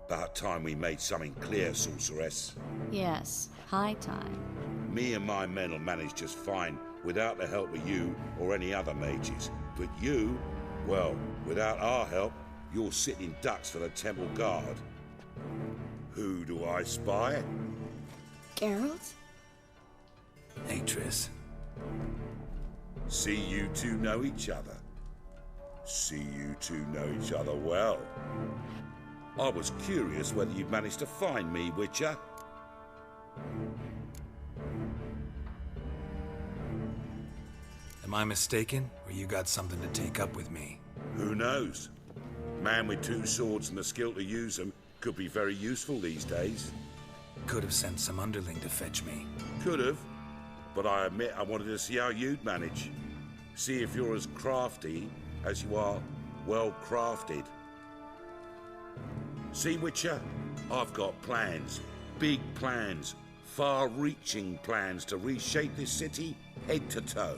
About time we made something clear, sorceress. Yes, high time. Me and my men will manage just fine without the help of you or any other mages. But you, well, without our help, you're sitting ducks for the temple guard. Who do I spy? Geralt? Hey, Triss. See you two know each other. See you two know each other well. I was curious whether you'd managed to find me, Witcher. Am I mistaken, or you got something to take up with me? Who knows? Man with two swords and the skill to use them could be very useful these days. Could have sent some underling to fetch me. Could have, but I admit I wanted to see how you'd manage. See if you're as crafty as you are well crafted. See, Witcher, I've got plans. Big plans. Far-reaching plans to reshape this city head to toe.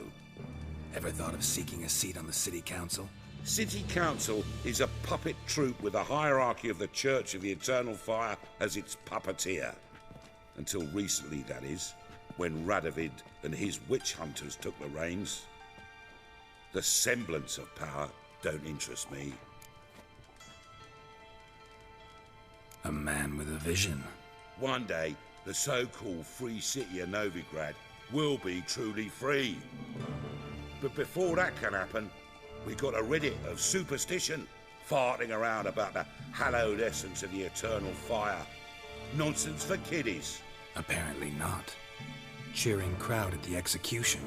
Ever thought of seeking a seat on the city council? City Council is a puppet troupe with a hierarchy of the Church of the Eternal Fire as its puppeteer. Until recently, that is, when Radovid and his witch hunters took the reins. The semblance of power don't interest me. A man with a vision. One day, the so-called free city of Novigrad will be truly free. But before that can happen, we got to rid it of superstition, farting around about the hallowed essence of the eternal fire. Nonsense for kiddies. Apparently not. Cheering crowd at the execution.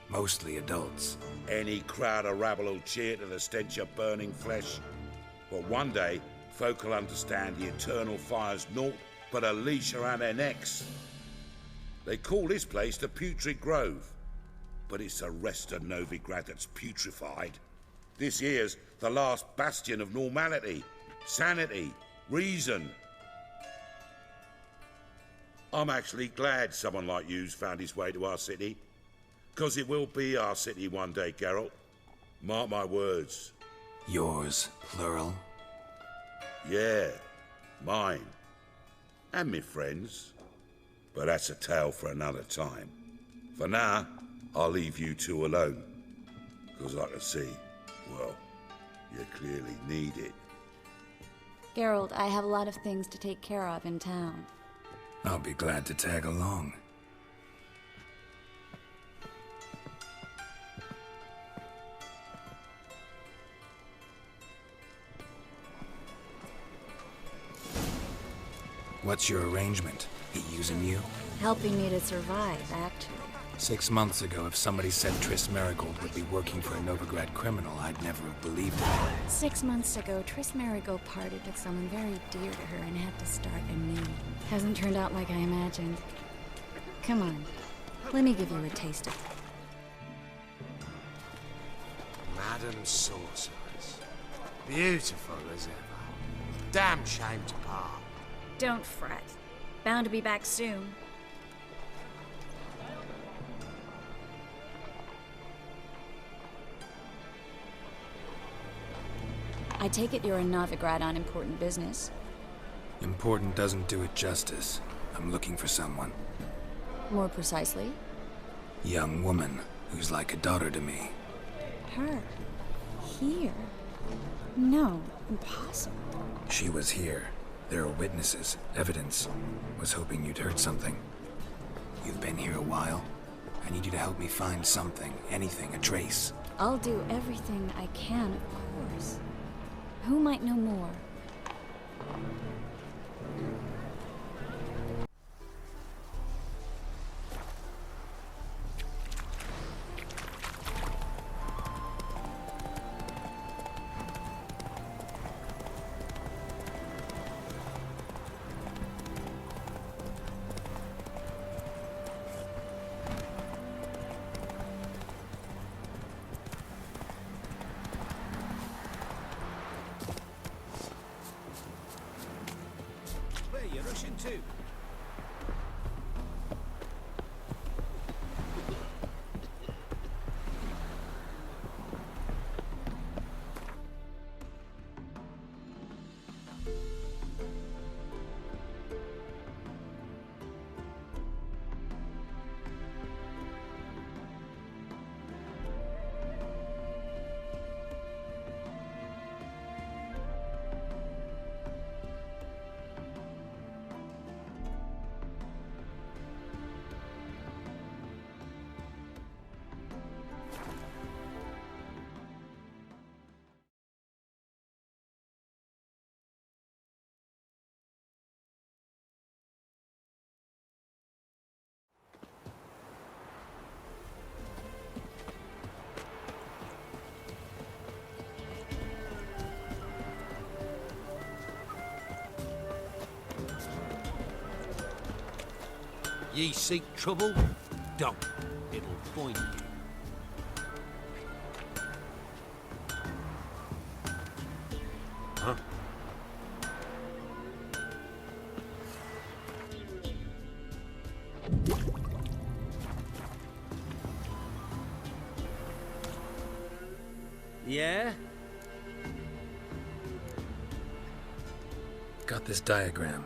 Mostly adults. Any crowd of rabble will cheer to the stench of burning flesh. But one day, folk will understand the eternal fire's naught but a leash around their necks. They call this place the Putrid Grove, but it's the rest of Novigrad that's putrefied. This here's the last bastion of normality, sanity, reason. I'm actually glad someone like you's found his way to our city, because it will be our city one day, Geralt. Mark my words. Yours, plural? Yeah, mine. And me friends. But that's a tale for another time. For now, I'll leave you two alone. Because I can see, well, you clearly need it. Geralt, I have a lot of things to take care of in town. I'll be glad to tag along. What's your arrangement? He using you? Helping me to survive, actually. 6 months ago, if somebody said Triss Marigold would be working for a Novigrad criminal, I'd never have believed it. 6 months ago, Triss Marigold parted with someone very dear to her and had to start anew. Hasn't turned out like I imagined. Come on, let me give you a taste of it. Madam Sorceress. Beautiful as ever. Damn shame to part. Don't fret. Bound to be back soon. I take it you're a Novigrad on important business. Important doesn't do it justice. I'm looking for someone. More precisely? Young woman who's like a daughter to me. Her? Here? No, impossible. She was here. There are witnesses, evidence. Was hoping you'd heard something. You've been here a while. I need you to help me find something, anything, a trace. I'll do everything I can, of course. Who might know more? Where you rushing to? Ye seek trouble? Don't. It'll find you. Huh? Yeah? Got this diagram.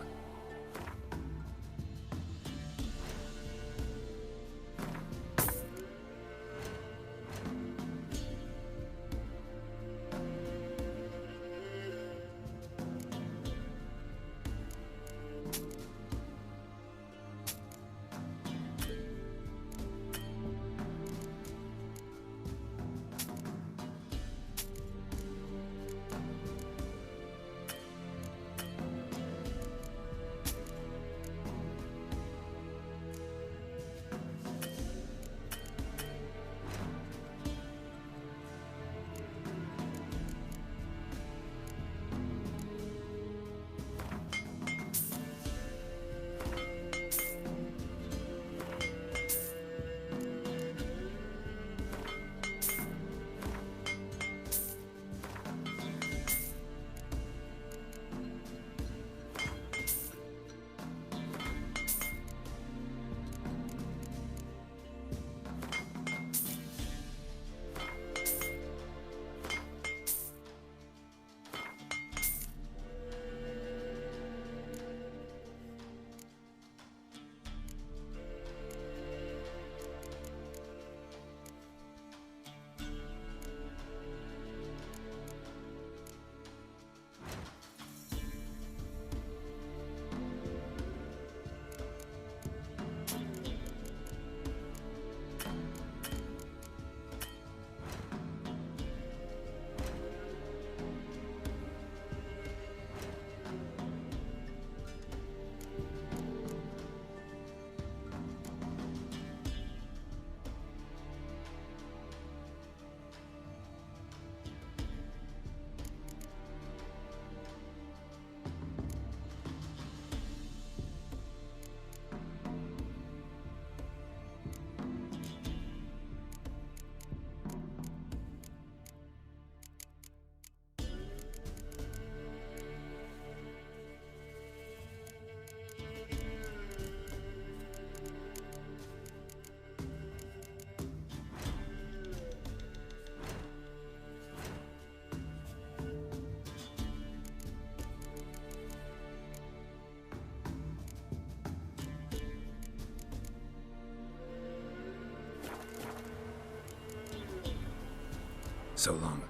So long.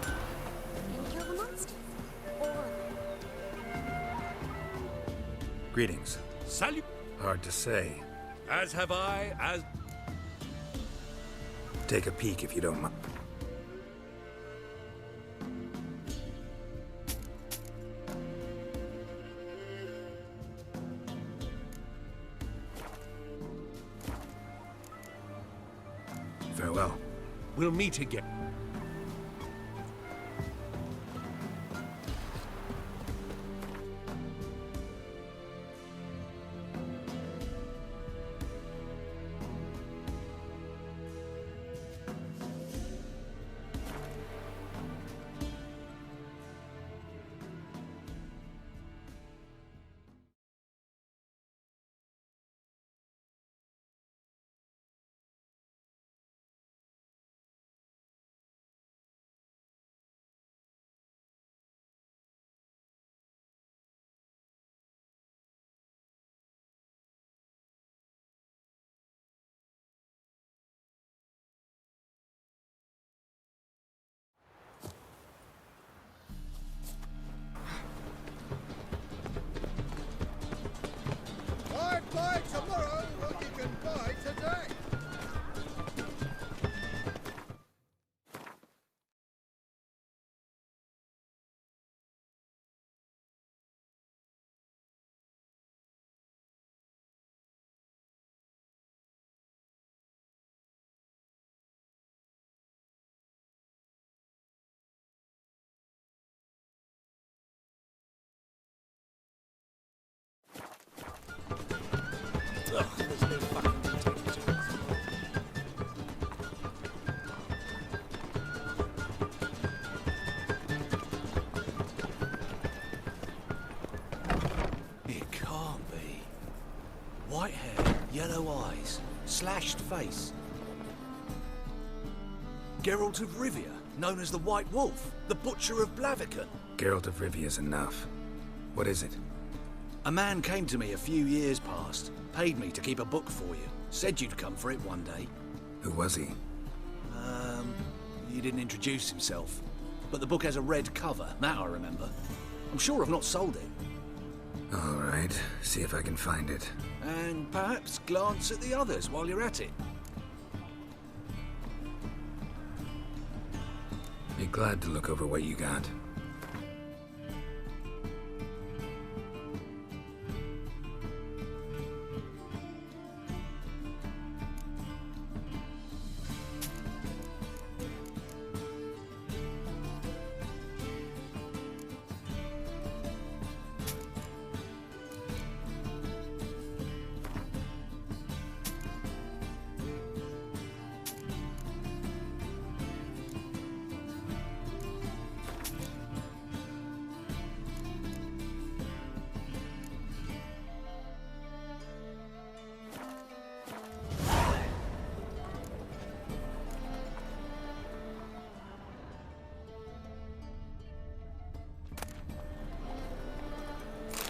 Can you kill the monsters? All of them? Greetings. Salut. Hard to say. As have I, as... Take a peek if you don't mind. Farewell. We'll meet again. I'd buy tomorrow what you can buy today. Ugh, there's no fucking detectives. It can't be. White hair, yellow eyes, slashed face. Geralt of Rivia, known as the White Wolf, the Butcher of Blaviken. Geralt of Rivia's enough. What is it? A man came to me a few years past, paid me to keep a book for you, said you'd come for it one day. Who was he? He didn't introduce himself, but the book has a red cover, that I remember. I'm sure I've not sold it. All right, see if I can find it. And perhaps glance at the others while you're at it. Be glad to look over what you got.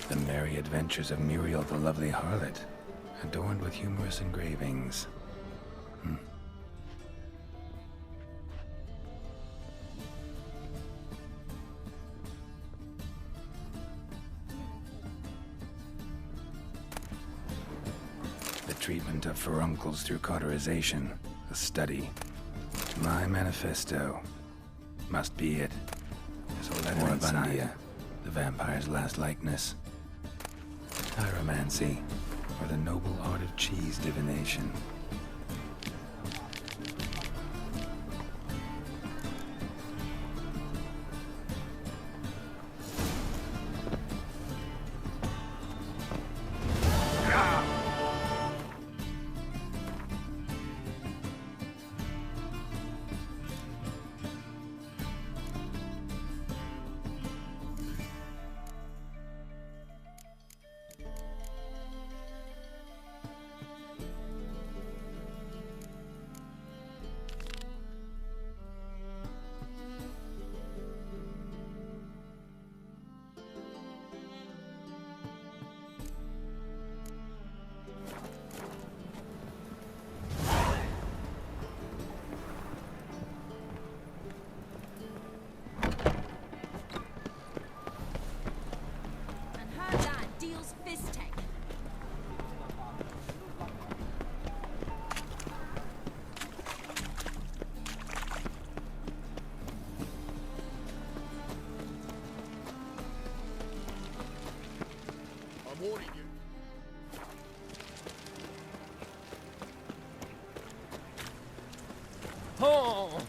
The Merry Adventures of Muriel the Lovely Harlot, adorned with humorous engravings. The treatment of furuncles through cauterization, a study. My manifesto. Must be it. There's a letter inside. The vampire's last likeness. Pyromancy, or the noble art of cheese divination. I'm warning you. Oh!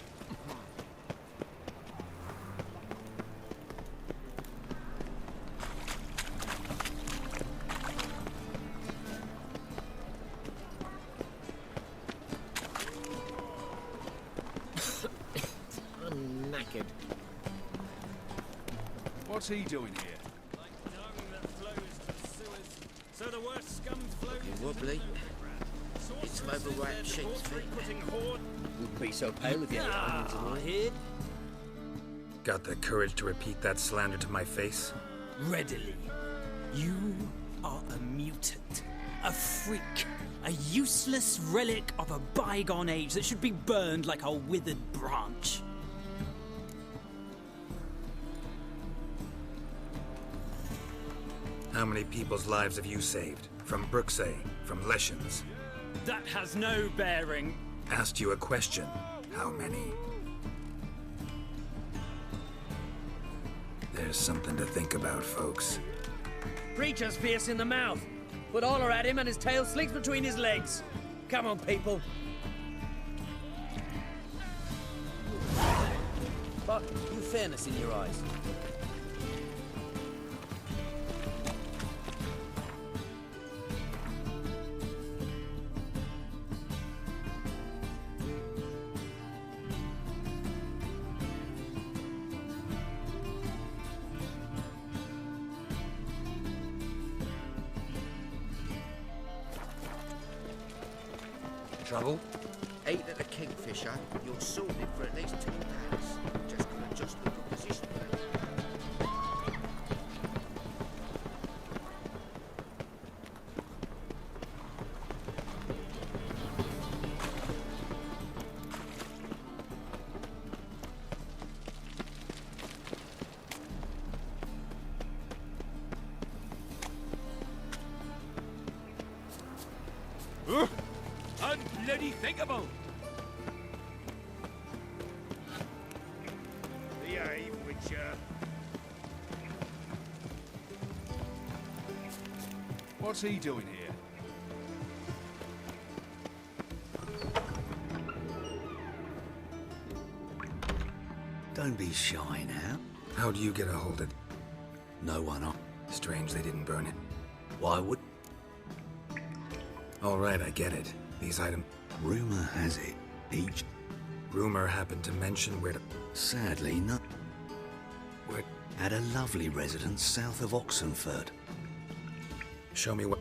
I'm knackered. What's he doing here? So the worst scum flows. Looking wobbly. Get some overripe sheep's feet. Wouldn't be so pale if you had onions in your head. Got the courage to repeat that slander to my face? Readily. You are a mutant, a freak, a useless relic of a bygone age that should be burned like a withered branch. How many people's lives have you saved? From Brooksay, from Leshens? That has no bearing. Asked you a question. How many? There's something to think about, folks. Preacher's fierce in the mouth. Put Oller at him and his tail slinks between his legs. Come on, people. But you fairness in your eyes. Trouble? Ate at the Kingfisher, you're sorted for at least 2 pounds. Just gonna adjust the proposition. Unbloody thinkable! Behave, Witcher. What's he doing here? Don't be shy now. How'd you get a hold of? No one. Strange they didn't burn it. Why would? All right, I get it. These items. Rumor has it, each. Rumor happened to mention where to. Sadly, no. Where? At a lovely residence south of Oxenford. Show me what.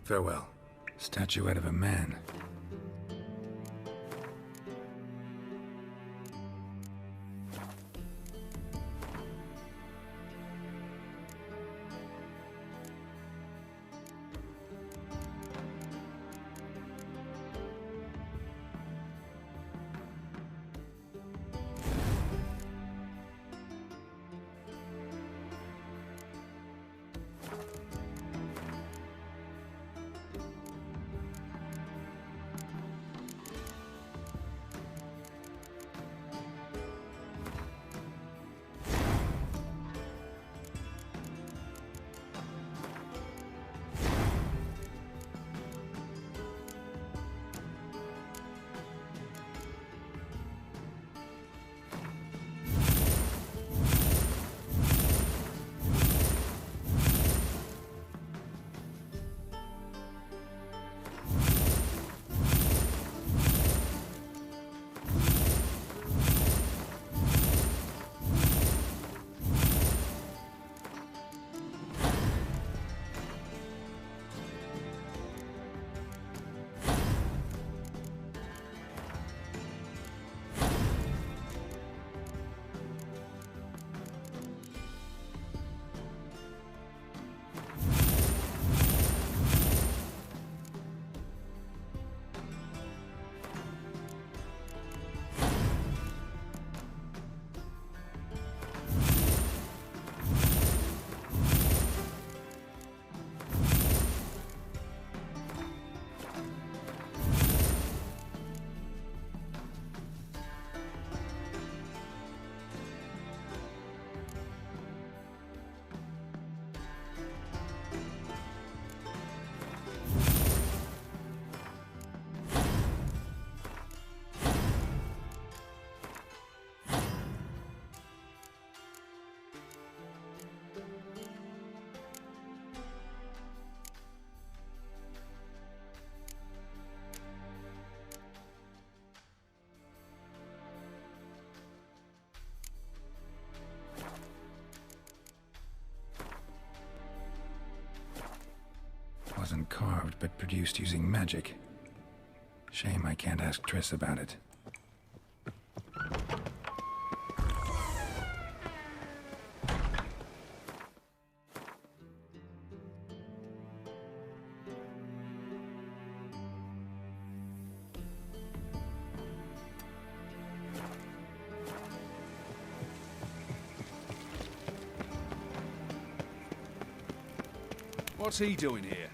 Farewell. Statuette of a man. wasn't carved, but produced using magic. Shame I can't ask Triss about it. What's he doing here?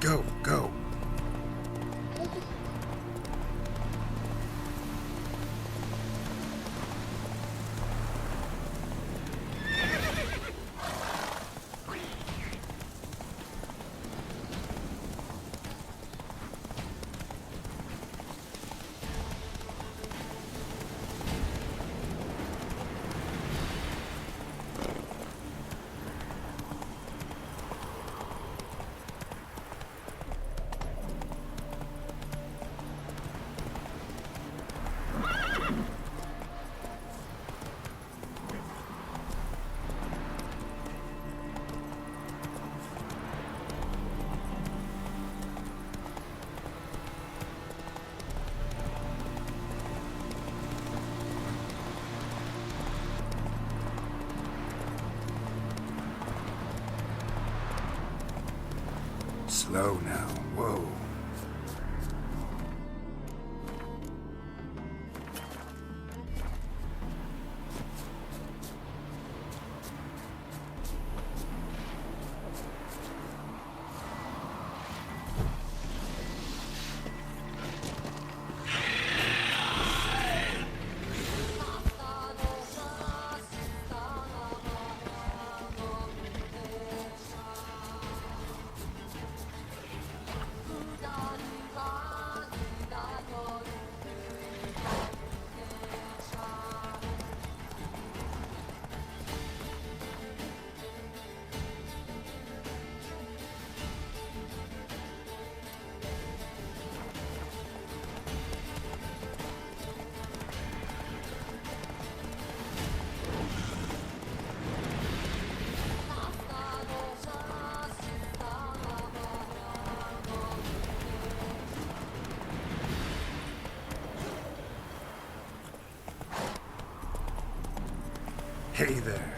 Go, go. Slow now, whoa. Hey there.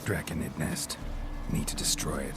Draconid nest. Need to destroy it.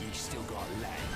he's still got legs.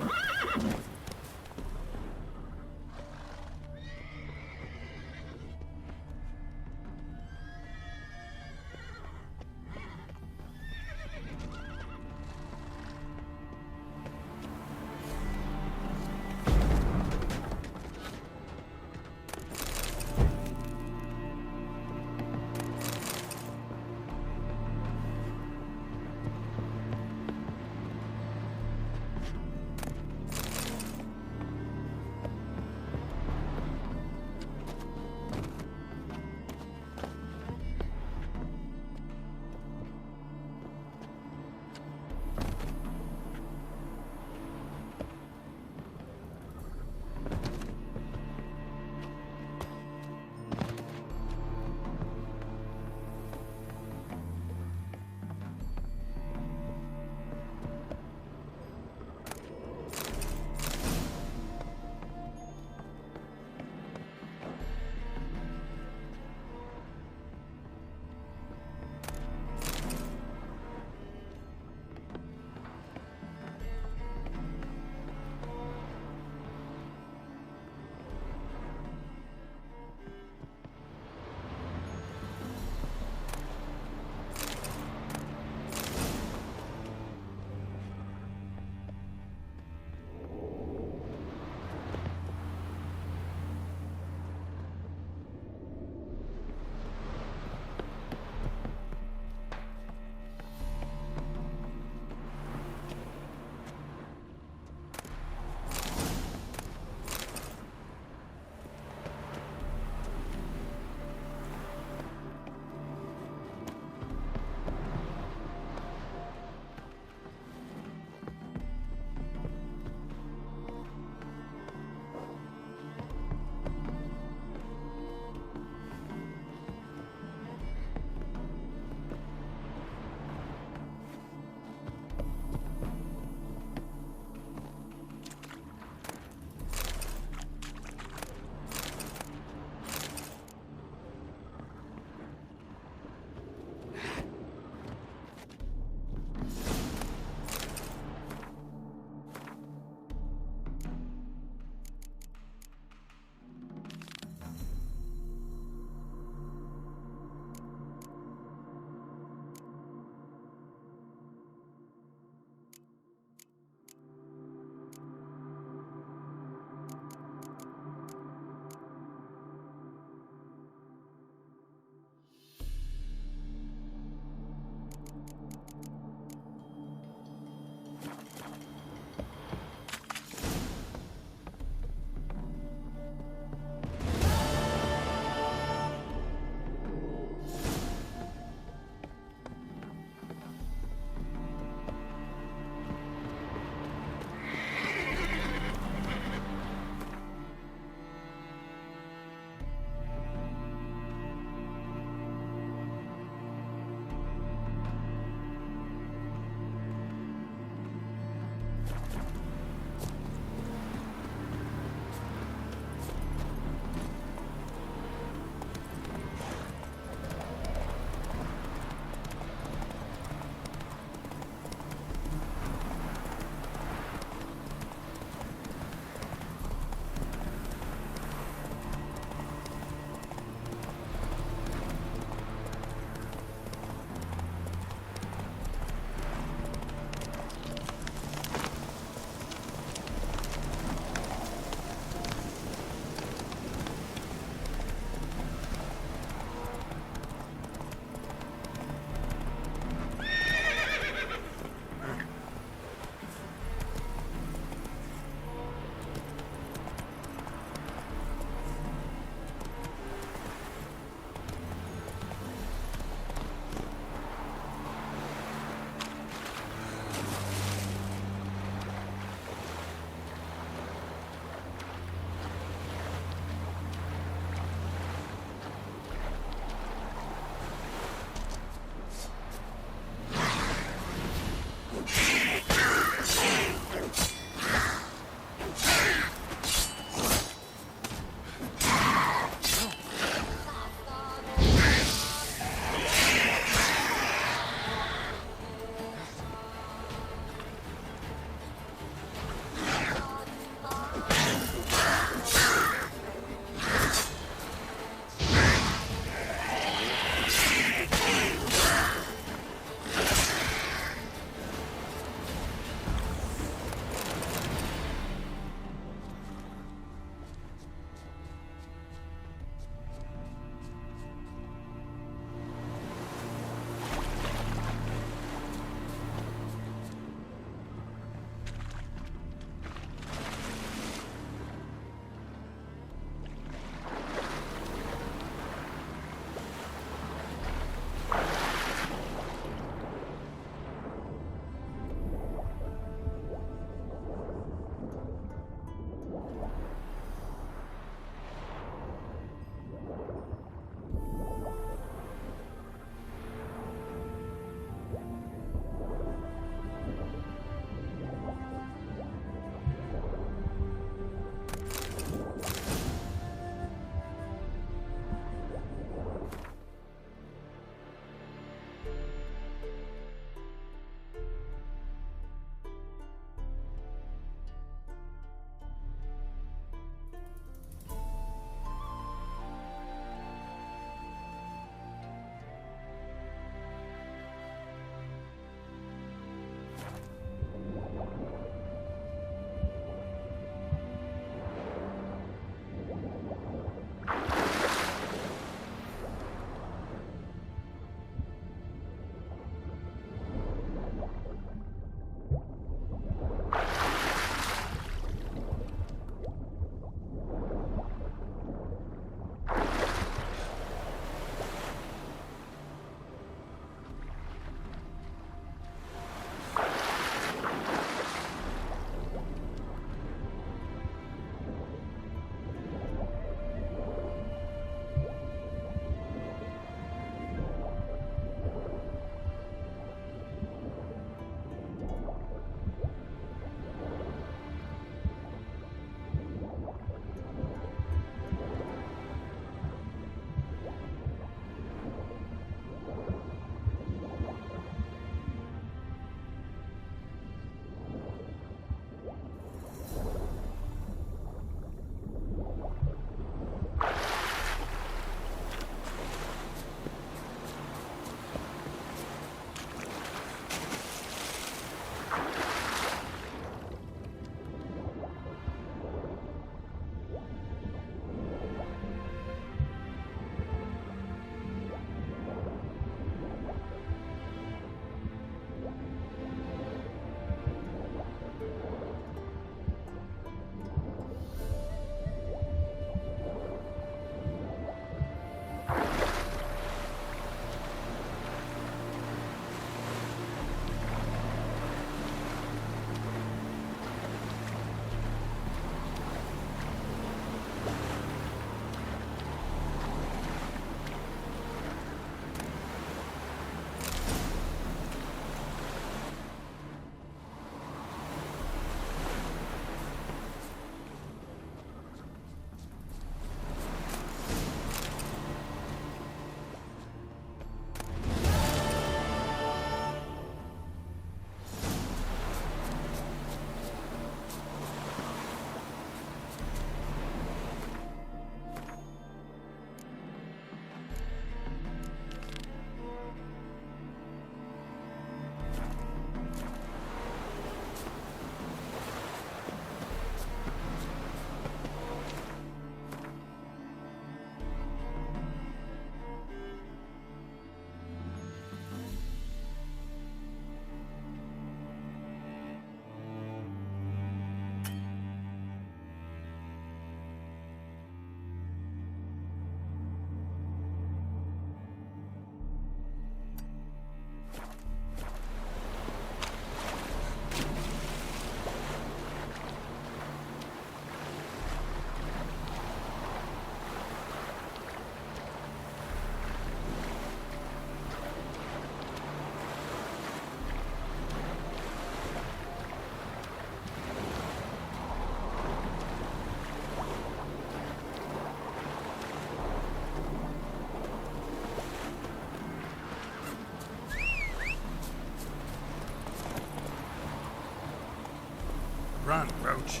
Run, Roach.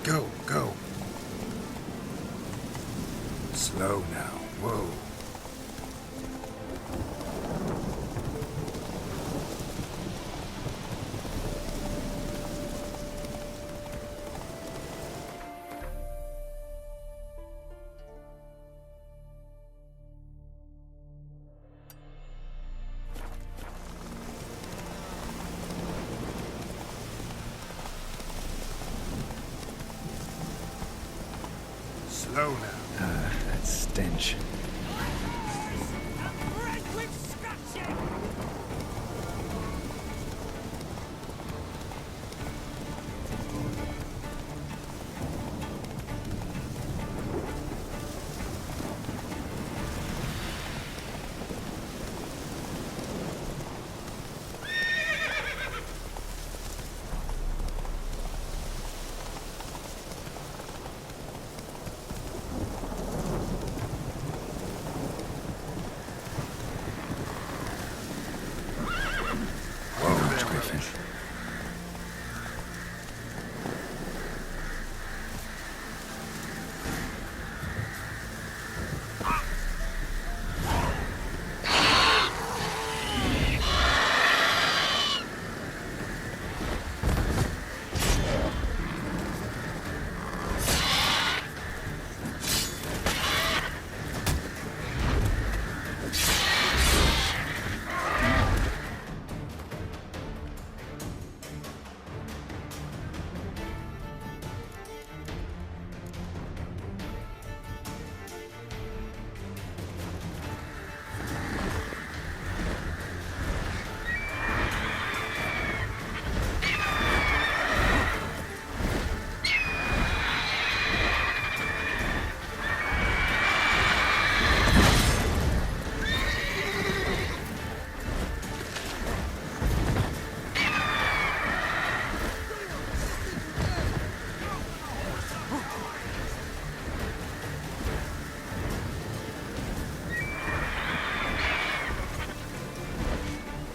Go, go. Slow now. Whoa. Slow now. That stench.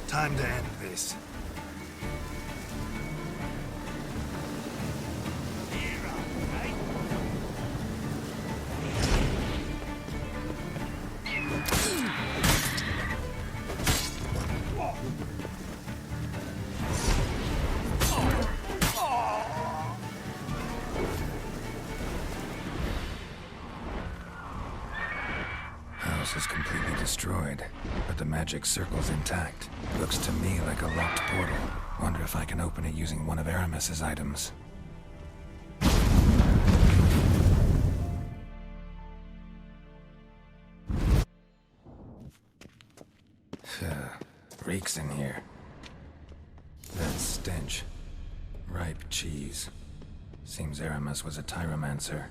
Time to end this. House is completely destroyed, but the magic circle's intact. Looks to me like a locked portal. Wonder if I can open it using one of Aramis's items. Reeks in here. That stench. Ripe cheese. Seems Aramis was a tyromancer.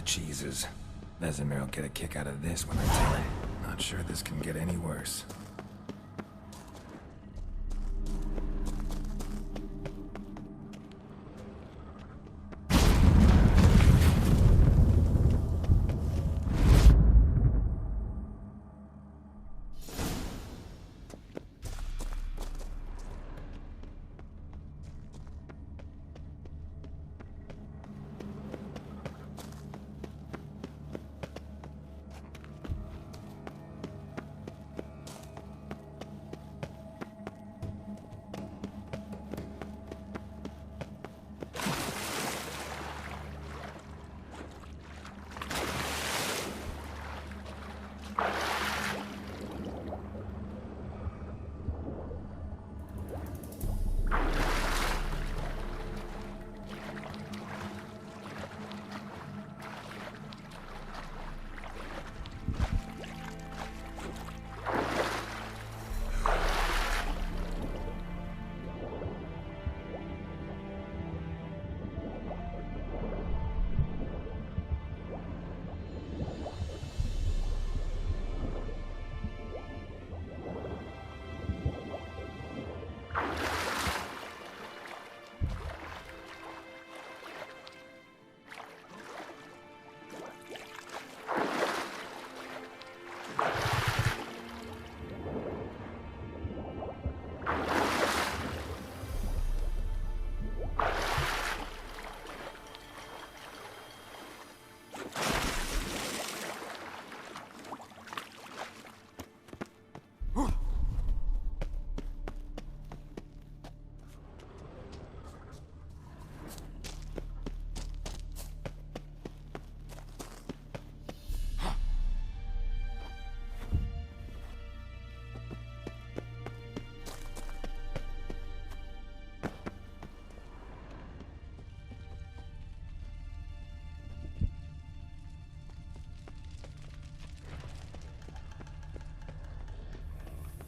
the cheeses. Vesemir will get a kick out of this when I tell him. Not sure this can get any worse.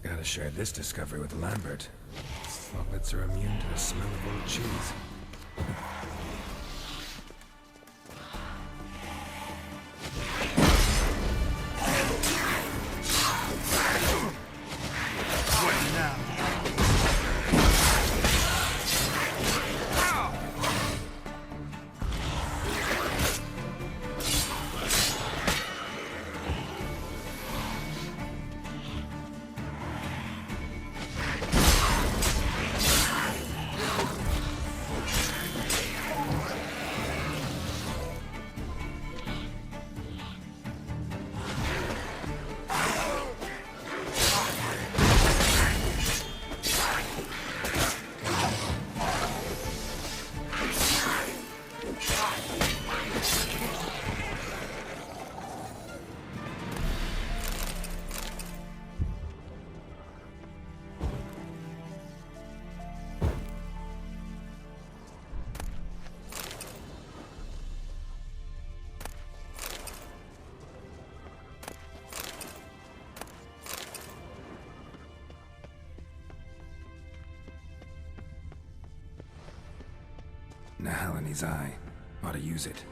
Gotta share this discovery with Lambert. Sloglets are immune to the smell of old cheese. Nahal in his eye. Ought to use it.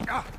Ah!